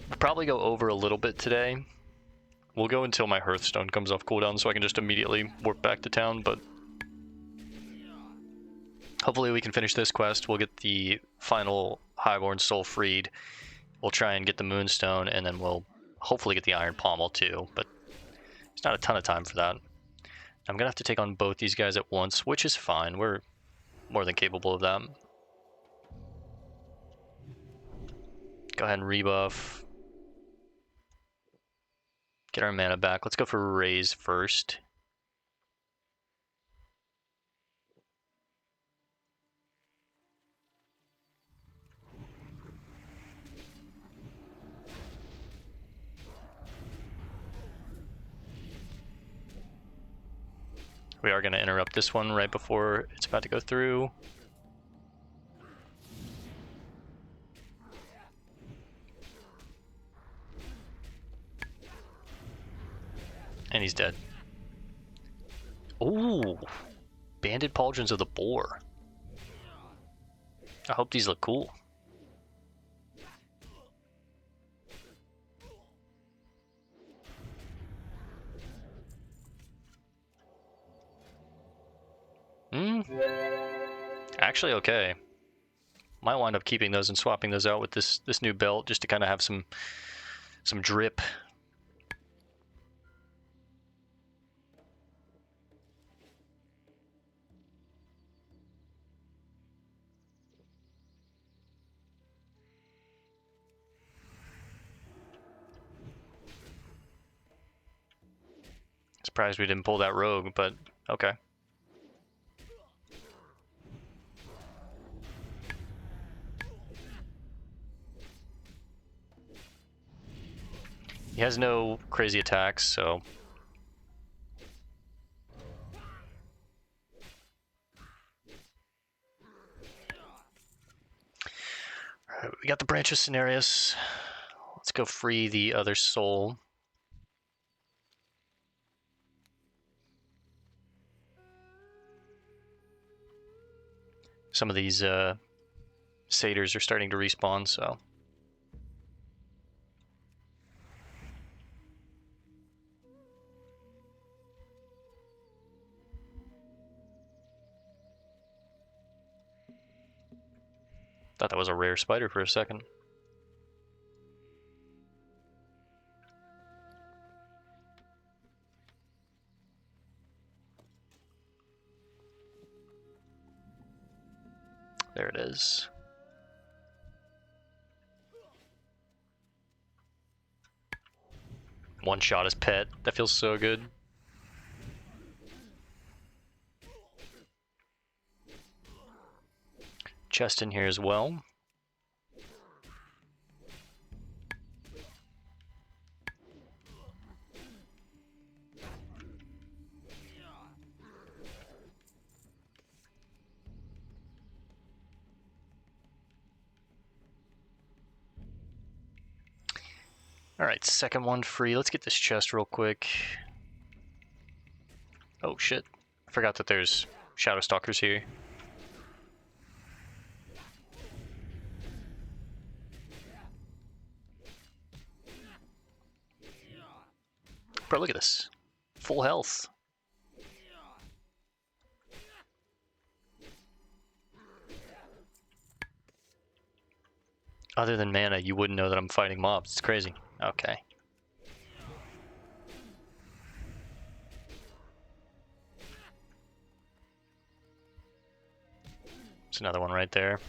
We'll probably go over a little bit today. We'll go until my Hearthstone comes off cooldown so I can just immediately warp back to town, but hopefully we can finish this quest. We'll get the final Highborn soul freed. We'll try and get the Moonstone, and then we'll hopefully get the Iron Pommel too, but there's not a ton of time for that. I'm gonna have to take on both these guys at once, which is fine. We're more than capable of that. Go ahead and rebuff. Get our mana back. Let's go for Raise first. We are going to interrupt this one right before it's about to go through. And he's dead. Ooh, Banded Pauldrons of the Boar. I hope these look cool. Actually, okay. Might wind up keeping those and swapping those out with this new belt just to kind of have some drip. Surprised we didn't pull that rogue, but okay. He has no crazy attacks, so... Alright, we got the Branch of Cenarius. Let's go free the other soul. Some of these satyrs are starting to respawn, so... Thought that was a rare spider for a second. There it is. One shot his pet. That feels so good. Chest in here as well. Alright, second one free. Let's get this chest real quick. Oh shit. I forgot that there's Shadow Stalkers here. Bro, look at this. Full health. Other than mana, you wouldn't know that I'm fighting mobs. It's crazy. Okay. There's another one right there.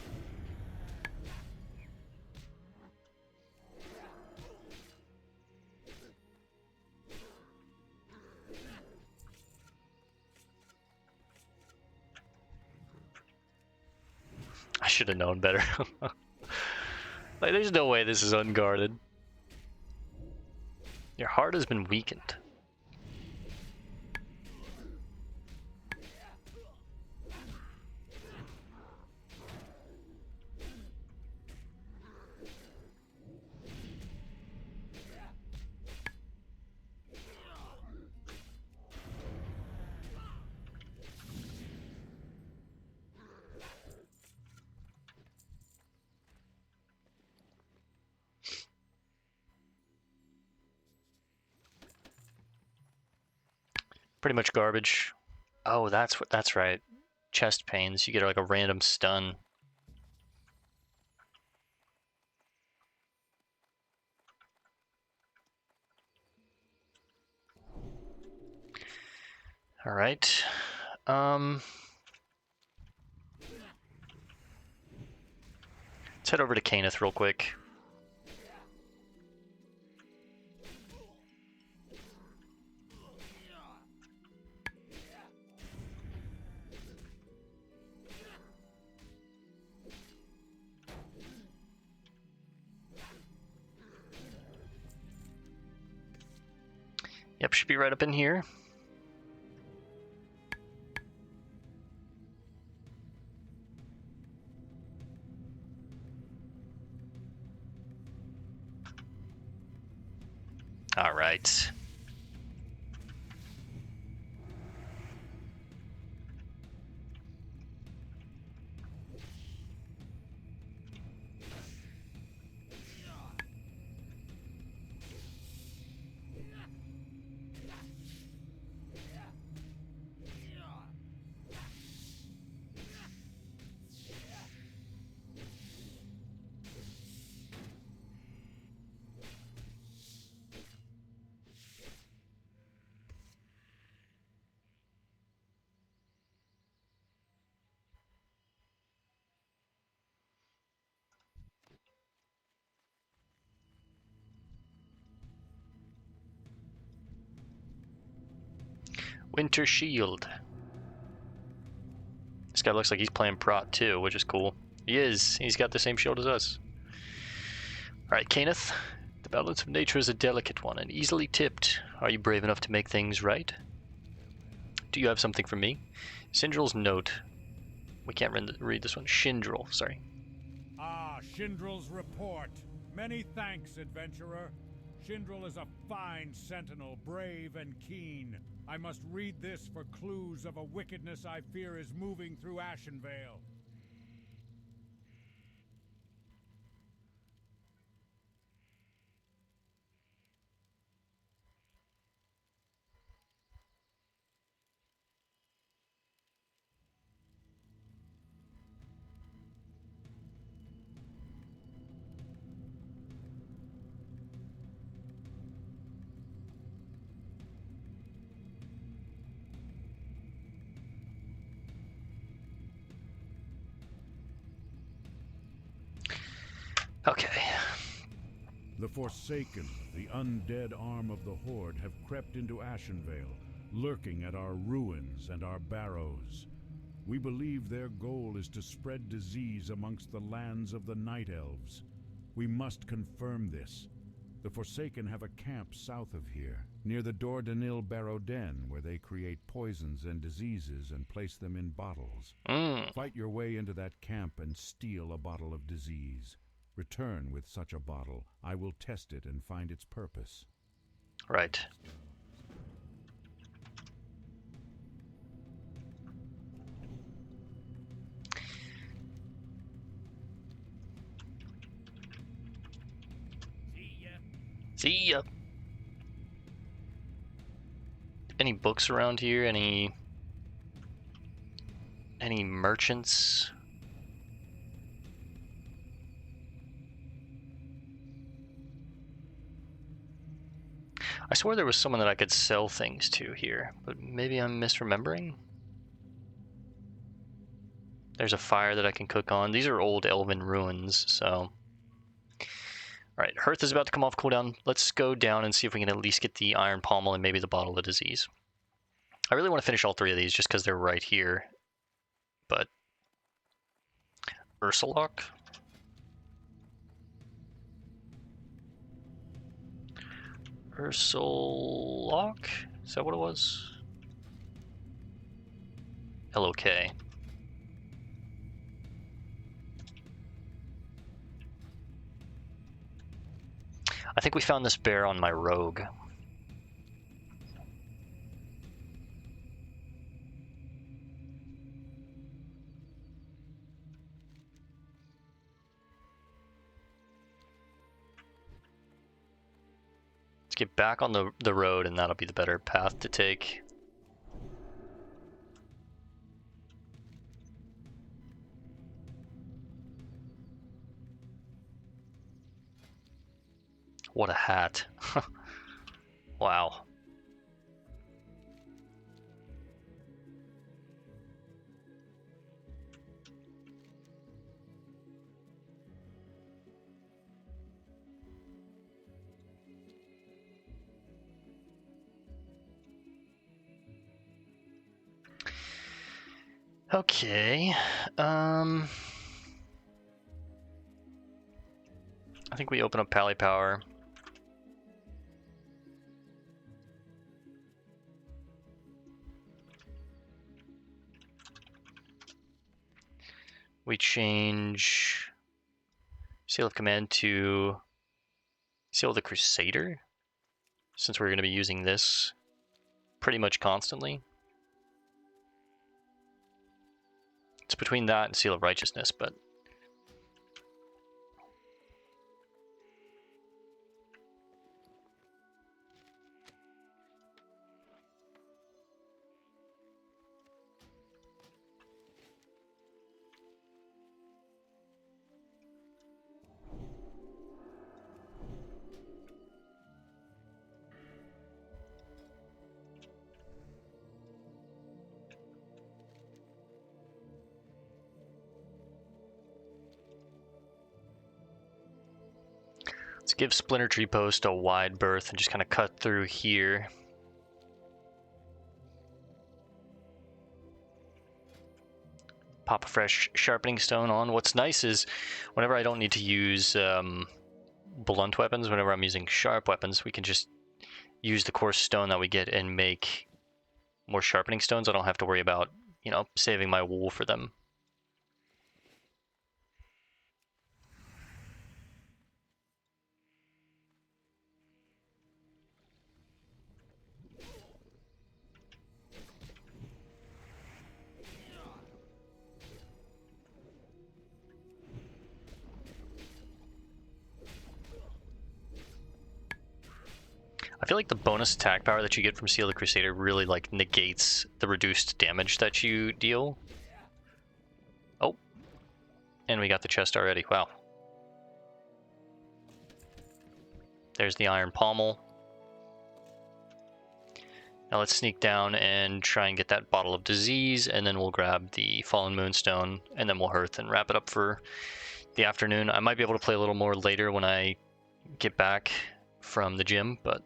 I should have known better. Like, there's no way this is unguarded. Your heart has been weakened. Pretty much garbage. Oh, that's right. Chest pains. You get like a random stun. All right. Let's head over to Caneth real quick. Yep, should be right up in here. All right. Winter Shield. This guy looks like he's playing Prot too, which is cool. He is. He's got the same shield as us. Alright, Caneth. The balance of nature is a delicate one and easily tipped. Are you brave enough to make things right? Do you have something for me? Sindrel's note. We can't read this one. Shindrel, sorry. Ah, Shindrel's report. Many thanks, adventurer. Shindrel is a fine sentinel, brave and keen. I must read this for clues of a wickedness I fear is moving through Ashenvale. Okay. The Forsaken, the undead arm of the Horde, have crept into Ashenvale, lurking at our ruins and our barrows. We believe their goal is to spread disease amongst the lands of the Night Elves. We must confirm this. The Forsaken have a camp south of here, near the Dordanil Barrow Den, where they create poisons and diseases and place them in bottles. Fight your way into that camp and steal a bottle of disease. Return with such a bottle. I will test it and find its purpose. Right. See ya. Any books around here? Any merchants? I swore there was someone that I could sell things to here, but maybe I'm misremembering. There's a fire that I can cook on. These are old elven ruins, so... Alright, Hearth is about to come off cooldown. Let's go down and see if we can at least get the Iron Pommel and maybe the Bottle of Disease. I really want to finish all three of these just because they're right here. But... Ursulok? Ursulok? Is that what it was? LOK. I think we found this bear on my rogue. Let's get back on the road, and that'll be the better path to take. What a hat. Wow. Okay. I think we open up Pally Power. We change Seal of Command to Seal of the Crusader, since we're going to be using this pretty much constantly. It's between that and Seal of Righteousness, but... Let's give Splinter Tree Post a wide berth and just kind of cut through here. Pop a fresh Sharpening Stone on. What's nice is whenever I don't need to use blunt weapons, whenever I'm using sharp weapons, we can just use the coarse stone that we get and make more Sharpening Stones. I don't have to worry about, you know, saving my wool for them. I feel like the bonus attack power that you get from Seal the Crusader really like negates the reduced damage that you deal. Oh, and we got the chest already. Wow. There's the Iron Pommel. Now let's sneak down and try and get that Bottle of Disease, and then we'll grab the Fallen Moonstone, and then we'll hearth and wrap it up for the afternoon. I might be able to play a little more later when I get back from the gym, but...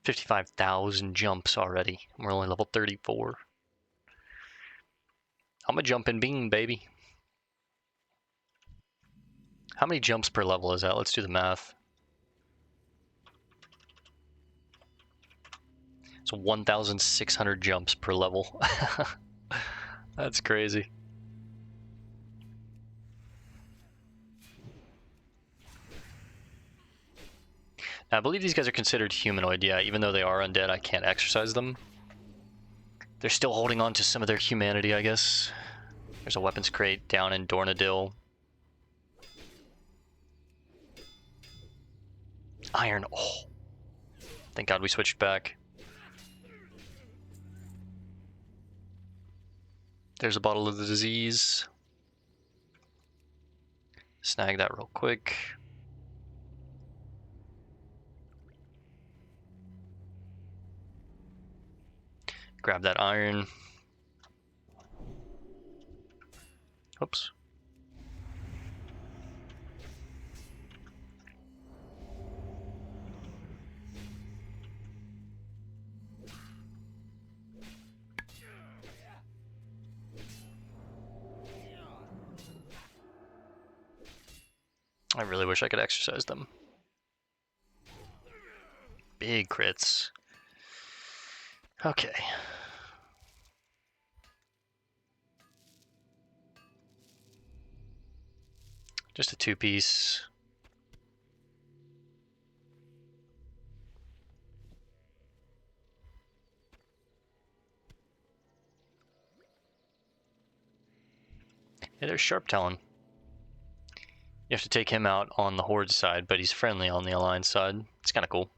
$55,000 jumps already. We're only level 34. I'm a jumping bean, baby. How many jumps per level is that? Let's do the math. It's 1,600 jumps per level. That's crazy. Now, I believe these guys are considered humanoid. Yeah, even though they are undead, I can't exercise them. They're still holding on to some of their humanity, I guess. There's a weapons crate down in Dornadil. Iron. Oh. Thank God we switched back. There's a bottle of the disease. Snag that real quick. Grab that iron. Oops. I really wish I could exercise them. Big crits. Okay. Just a 2-piece. Hey, there's Sharp Talon. You have to take him out on the Horde side, but he's friendly on the Alliance side. It's kind of cool.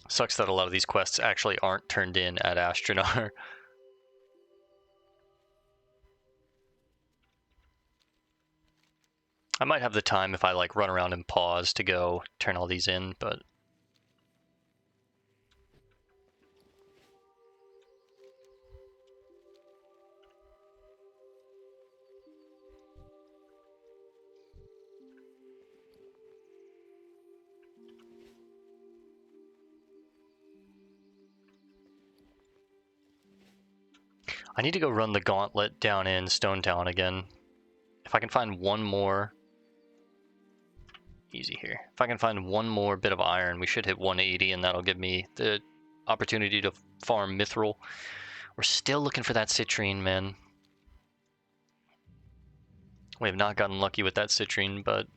Sucks that a lot of these quests actually aren't turned in at Astronar. I might have the time if I like run around and pause to go turn all these in, but I need to go run the gauntlet down in Stone Town again. If I can find one more... Easy here. If I can find one more bit of iron, we should hit 180, and that'll give me the opportunity to farm Mithril. We're still looking for that citrine, man. We have not gotten lucky with that citrine, but...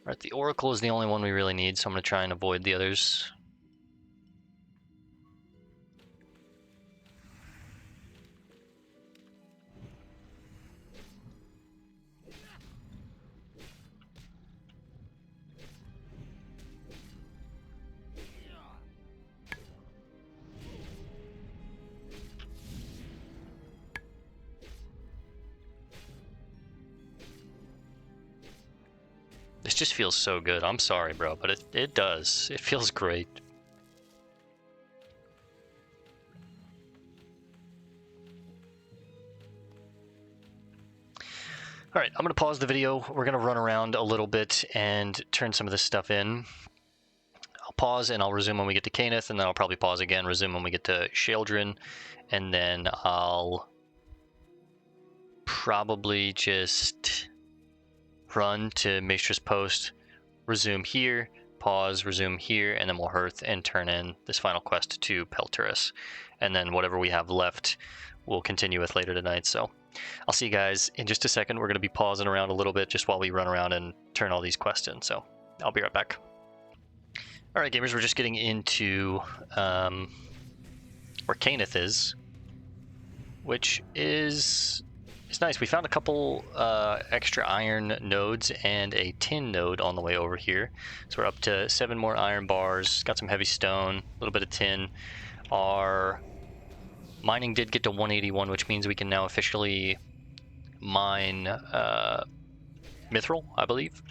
Alright, the Oracle is the only one we really need, so I'm going to try and avoid the others. This just feels so good. I'm sorry, bro, but it does. It feels great. Alright, I'm going to pause the video. We're going to run around a little bit and turn some of this stuff in. I'll pause and I'll resume when we get to Caneth, and then I'll probably pause again, resume when we get to Sheldrin, and then I'll probably just run to Maestra's Post, resume here, pause, resume here, and then we'll hearth and turn in this final quest to Pelturus. And then whatever we have left, we'll continue with later tonight. So I'll see you guys in just a second. We're going to be pausing around a little bit just while we run around and turn all these quests in. So I'll be right back. All right, gamers, we're just getting into where Caneth is, which is... It's nice. We found a couple extra iron nodes and a tin node on the way over here. So we're up to 7 more iron bars, got some heavy stone, a little bit of tin. Our mining did get to 181, which means we can now officially mine Mithril, I believe.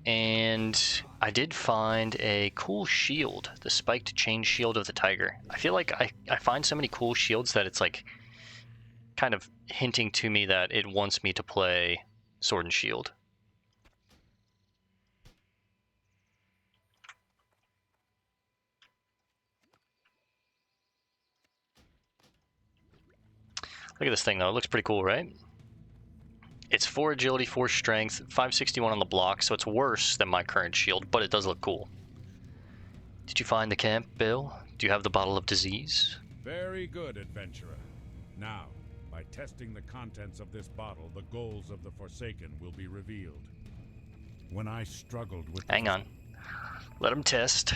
And I did find a cool shield, the spiked chain shield of the tiger. I feel like I find so many cool shields that it's like kind of hinting to me that it wants me to play Sword and Shield. Look at this thing though, it looks pretty cool, right? It's It's 4 agility, 4 strength, 561 on the block, so it's worse than my current shield, but it does look cool. Did you find the camp, Bill? Do you have the bottle of disease? Very good, adventurer. Now, by testing the contents of this bottle, the goals of the Forsaken will be revealed. When I struggled with... Hang on. Let him test.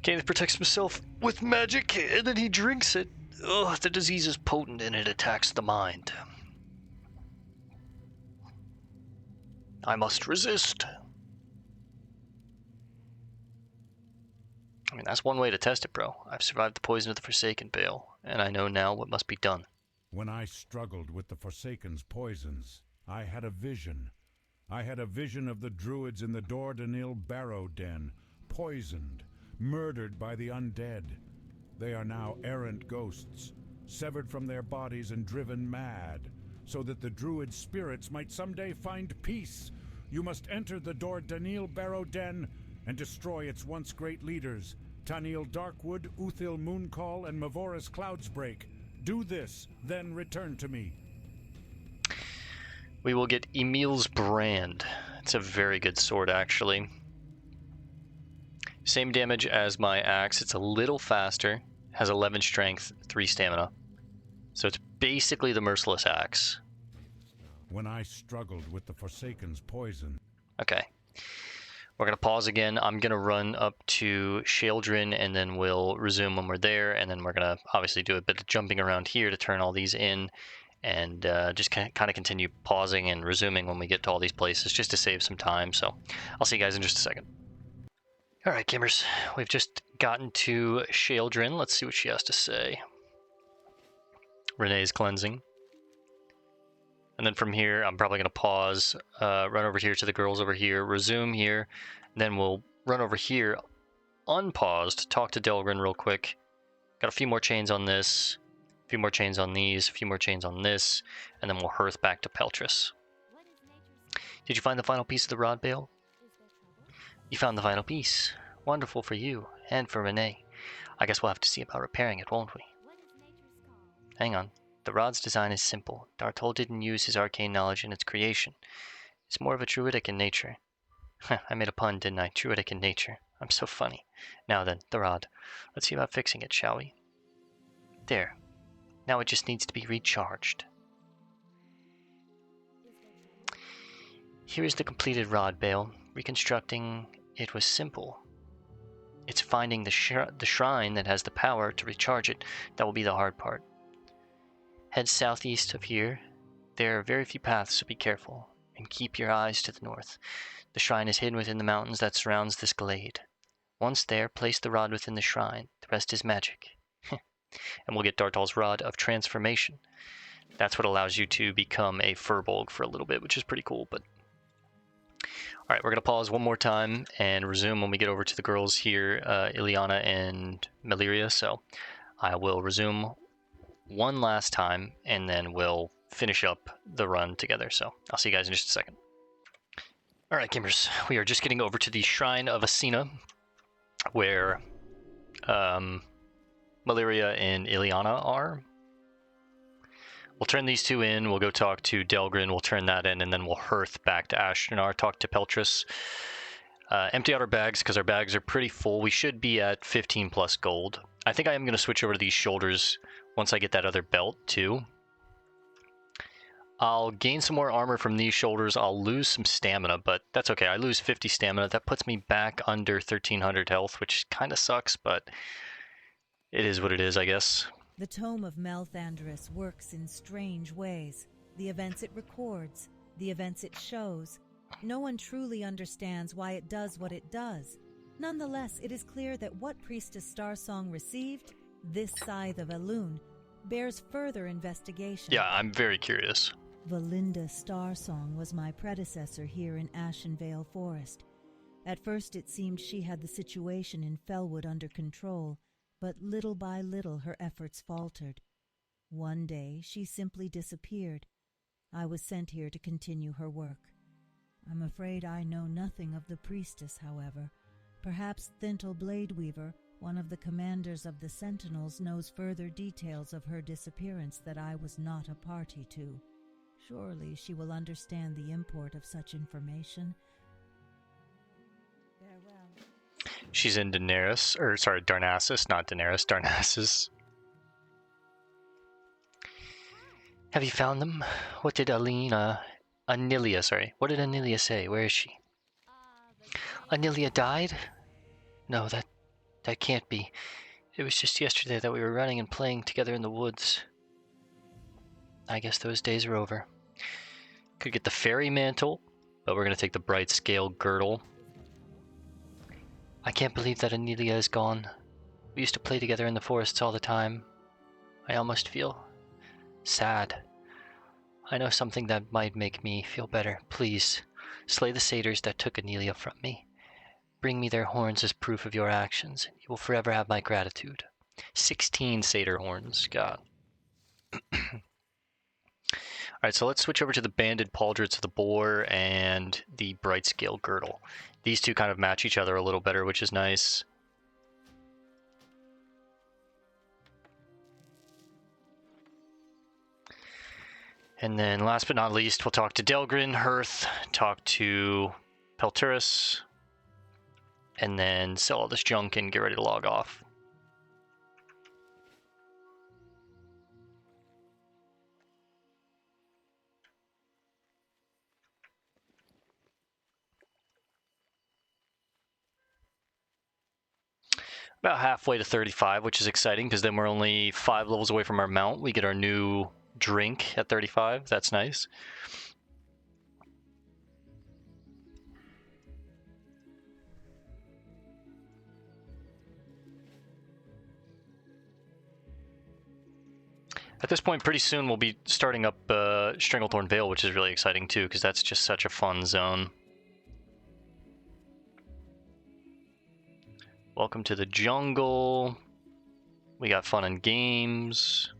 Kenneth protects himself with magic, and then he drinks it. Ugh, the disease is potent and it attacks the mind. I must resist. I mean, that's one way to test it, bro. I've survived the poison of the Forsaken, Bale, and I know now what must be done. When I struggled with the Forsaken's poisons, I had a vision. I had a vision of the druids in the Dordanil Barrow Den, poisoned, murdered by the undead. They are now errant ghosts, severed from their bodies and driven mad, so that the druid spirits might someday find peace. You must enter the Dordanil Barrow Den and destroy its once great leaders, Tanil Darkwood, Uthil Mooncall, and Mavoris Cloudsbreak. Do this, then return to me. We will get Emil's Brand. It's a very good sword, actually. Same damage as my axe. It's a little faster. Has 11 strength, 3 stamina. So it's basically the Merciless Axe. When I struggled with the Forsaken's poison. Okay. We're going to pause again. I'm going to run up to Sheldrin, and then we'll resume when we're there. And then we're going to obviously do a bit of jumping around here to turn all these in. And just kind of continue pausing and resuming when we get to all these places, just to save some time. So I'll see you guys in just a second. All right, gamers. We've just gotten to Sheldrin. Let's see what she has to say. Renee's cleansing. And then from here, I'm probably going to pause, run over here to the girls over here, resume here. Then we'll run over here, unpaused, talk to Delgrin real quick. Got a few more chains on this, a few more chains on these, a few more chains on this, and then we'll hearth back to Peltris. Did you find the final piece of the rod, Bale? You found the final piece. Wonderful for you, and for Renee. I guess we'll have to see about repairing it, won't we? Hang on. The rod's design is simple. Dartol didn't use his arcane knowledge in its creation. It's more of a druidic in nature. I made a pun, didn't I? Druidic in nature. I'm so funny. Now then, the rod. Let's see about fixing it, shall we? There. Now it just needs to be recharged. Here is the completed rod, Bale. Reconstructing it was simple. It's finding the shrine that has the power to recharge it that will be the hard part. Head southeast of here. There are very few paths, so be careful, and keep your eyes to the north. The shrine is hidden within the mountains that surrounds this glade. Once there, place the rod within the shrine. The rest is magic. And we'll get Dartol's Rod of Transformation. That's what allows you to become a Furbolg for a little bit, which is pretty cool. But alright, we're going to pause one more time and resume when we get over to the girls here, Ileana and Meliria. So I will resume one last time, and then we'll finish up the run together. So I'll see you guys in just a second. Alright, gamers, we are just getting over to the Shrine of Asina, where Meliria and Ileana are. We'll turn these two in, we'll go talk to Delgrin, we'll turn that in, and then we'll hearth back to Ashtanar, talk to Peltris. Empty out our bags, because our bags are pretty full. We should be at 15 plus gold. I think I am going to switch over to these shoulders once I get that other belt, too. I'll gain some more armor from these shoulders. I'll lose some stamina, but that's okay. I lose 50 stamina. That puts me back under 1300 health, which kind of sucks, but it is what it is, I guess. The Tome of Melthandris works in strange ways. The events it records, the events it shows. No one truly understands why it does what it does. Nonetheless, it is clear that what Priestess Starsong received, this Scythe of Elune, bears further investigation. Yeah, I'm very curious. Valinda Starsong was my predecessor here in Ashenvale Forest. At first it seemed she had the situation in Felwood under control, but little by little her efforts faltered. One day she simply disappeared. I was sent here to continue her work. I'm afraid I know nothing of the priestess, however. Perhaps Thintel Bladeweaver, one of the commanders of the Sentinels, knows further details of her disappearance that I was not a party to. Surely she will understand the import of such information. Farewell. She's in Daenerys, or sorry, Darnassus, not Daenerys, Darnassus. Have you found them? What did Anilia, sorry. What did Anilia say? Where is she? Anilia died? No, that can't be. It was just yesterday that we were running and playing together in the woods. I guess those days are over. Could get the fairy mantle, but we're going to take the bright scale girdle. I can't believe that Anilia is gone. We used to play together in the forests all the time. I almost feel sad. I know something that might make me feel better. Please, slay the satyrs that took Anilia from me. Bring me their horns as proof of your actions. You will forever have my gratitude. 16 satyr horns, God. Alright, so let's switch over to the banded pauldrons of the boar and the bright scale girdle. These two kind of match each other a little better, which is nice. And then last but not least, we'll talk to Delgrin, Hearth, talk to Pelturus, and then sell all this junk and get ready to log off. About halfway to 35, which is exciting because then we're only 5 levels away from our mount. We get our new drink at 35. That's nice. At this point, pretty soon we'll be starting up Stranglethorn Vale, which is really exciting too, because that's just such a fun zone. Welcome to the jungle. We got fun and games.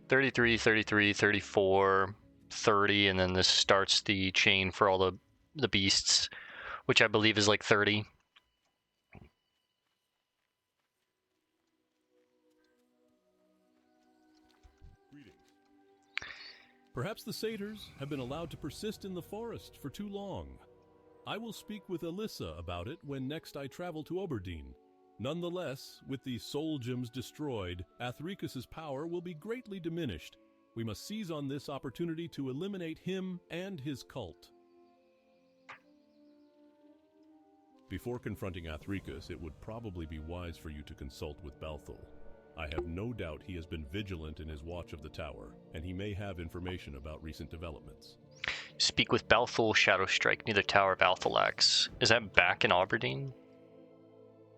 $33, $33, $34, $30, and then this starts the chain for all the beasts, which I believe is like $30. Perhaps the satyrs have been allowed to persist in the forest for too long. I will speak with Alyssa about it when next I travel to Oberdeen. Nonetheless, with the soul gems destroyed, Athricus' power will be greatly diminished. We must seize on this opportunity to eliminate him and his cult. Before confronting Athricus, it would probably be wise for you to consult with Balthul. I have no doubt he has been vigilant in his watch of the tower, and he may have information about recent developments. Speak with Balthul, Shadow Strike near the Tower of Althalax. Is that back in Oberdeen?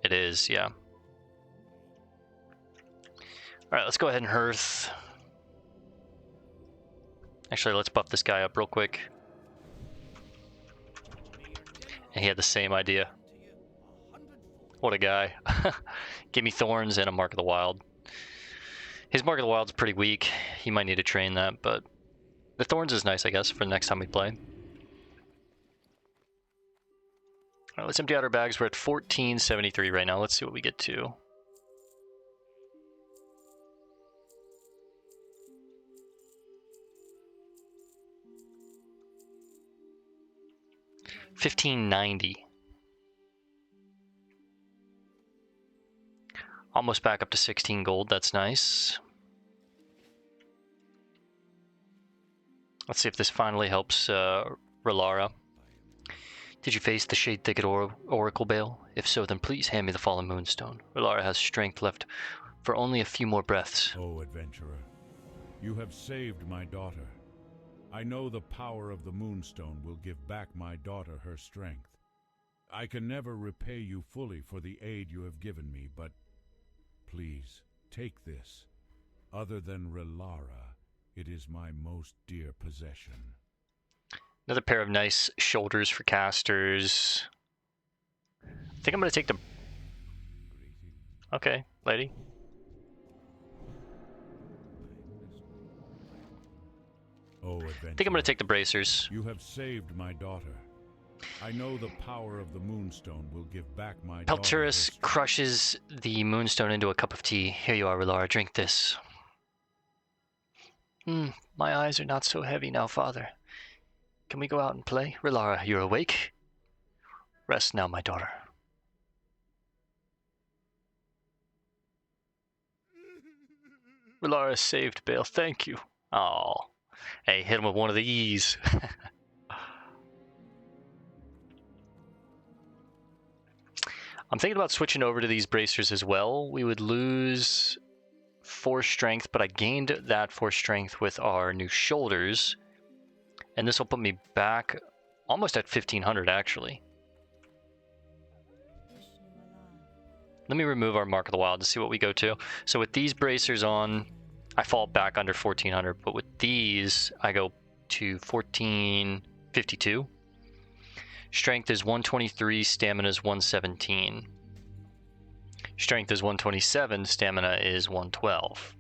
It is, yeah. Alright, let's go ahead and Hearth. Actually, let's buff this guy up real quick. And he had the same idea. What a guy. Give me thorns and a Mark of the Wild. His Mark of the Wild's pretty weak. He might need to train that, but the thorns is nice, I guess, for the next time we play. Alright, let's empty out our bags. We're at 1473 right now. Let's see what we get to. $15.90. Almost back up to 16 gold. That's nice. Let's see if this finally helps Relara. Did you face the Shade Thicket Oracle Bale? If so, then please hand me the Fallen Moonstone. Relara has strength left for only a few more breaths. Oh, adventurer, you have saved my daughter. I know the power of the Moonstone will give back my daughter her strength. I can never repay you fully for the aid you have given me, but please, take this. Other than Relara, it is my most dear possession. Another pair of nice shoulders for casters. I think I'm going to take the... Okay, lady. Oh, I think I'm going to take the bracers. You have saved my daughter. I know the power of the Moonstone will give back my daughter her Pelturus strength. crushes the moonstone into a cup of tea. Here you are, Relara. Drink this. My eyes are not so heavy now, Father. Can we go out and play? Relara, you're awake? Rest now, my daughter. Relara saved Bale. Thank you. Oh. Hey, hit him with one of these. I'm thinking about switching over to these bracers as well. We would lose 4 strength, but I gained that 4 strength with our new shoulders. And this will put me back almost at 1500 actually. Let me remove our Mark of the Wild to see what we go to. So with these bracers on, I fall back under 1400, but with these, I go to 1452. Strength is 123, stamina is 117. Strength is 127, stamina is 112.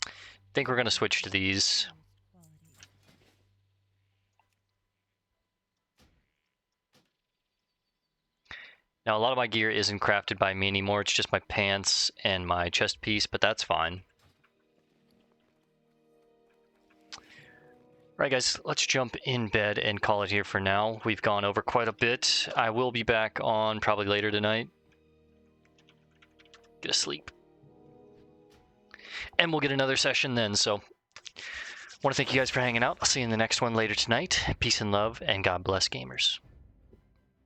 I think we're going to switch to these. Now, a lot of my gear isn't crafted by me anymore. It's just my pants and my chest piece, but that's fine. All right, guys, let's jump in bed and call it here for now. We've gone over quite a bit. I will be back on probably later tonight. Get to sleep. And we'll get another session then, so I want to thank you guys for hanging out. I'll see you in the next one later tonight. Peace and love, and God bless gamers.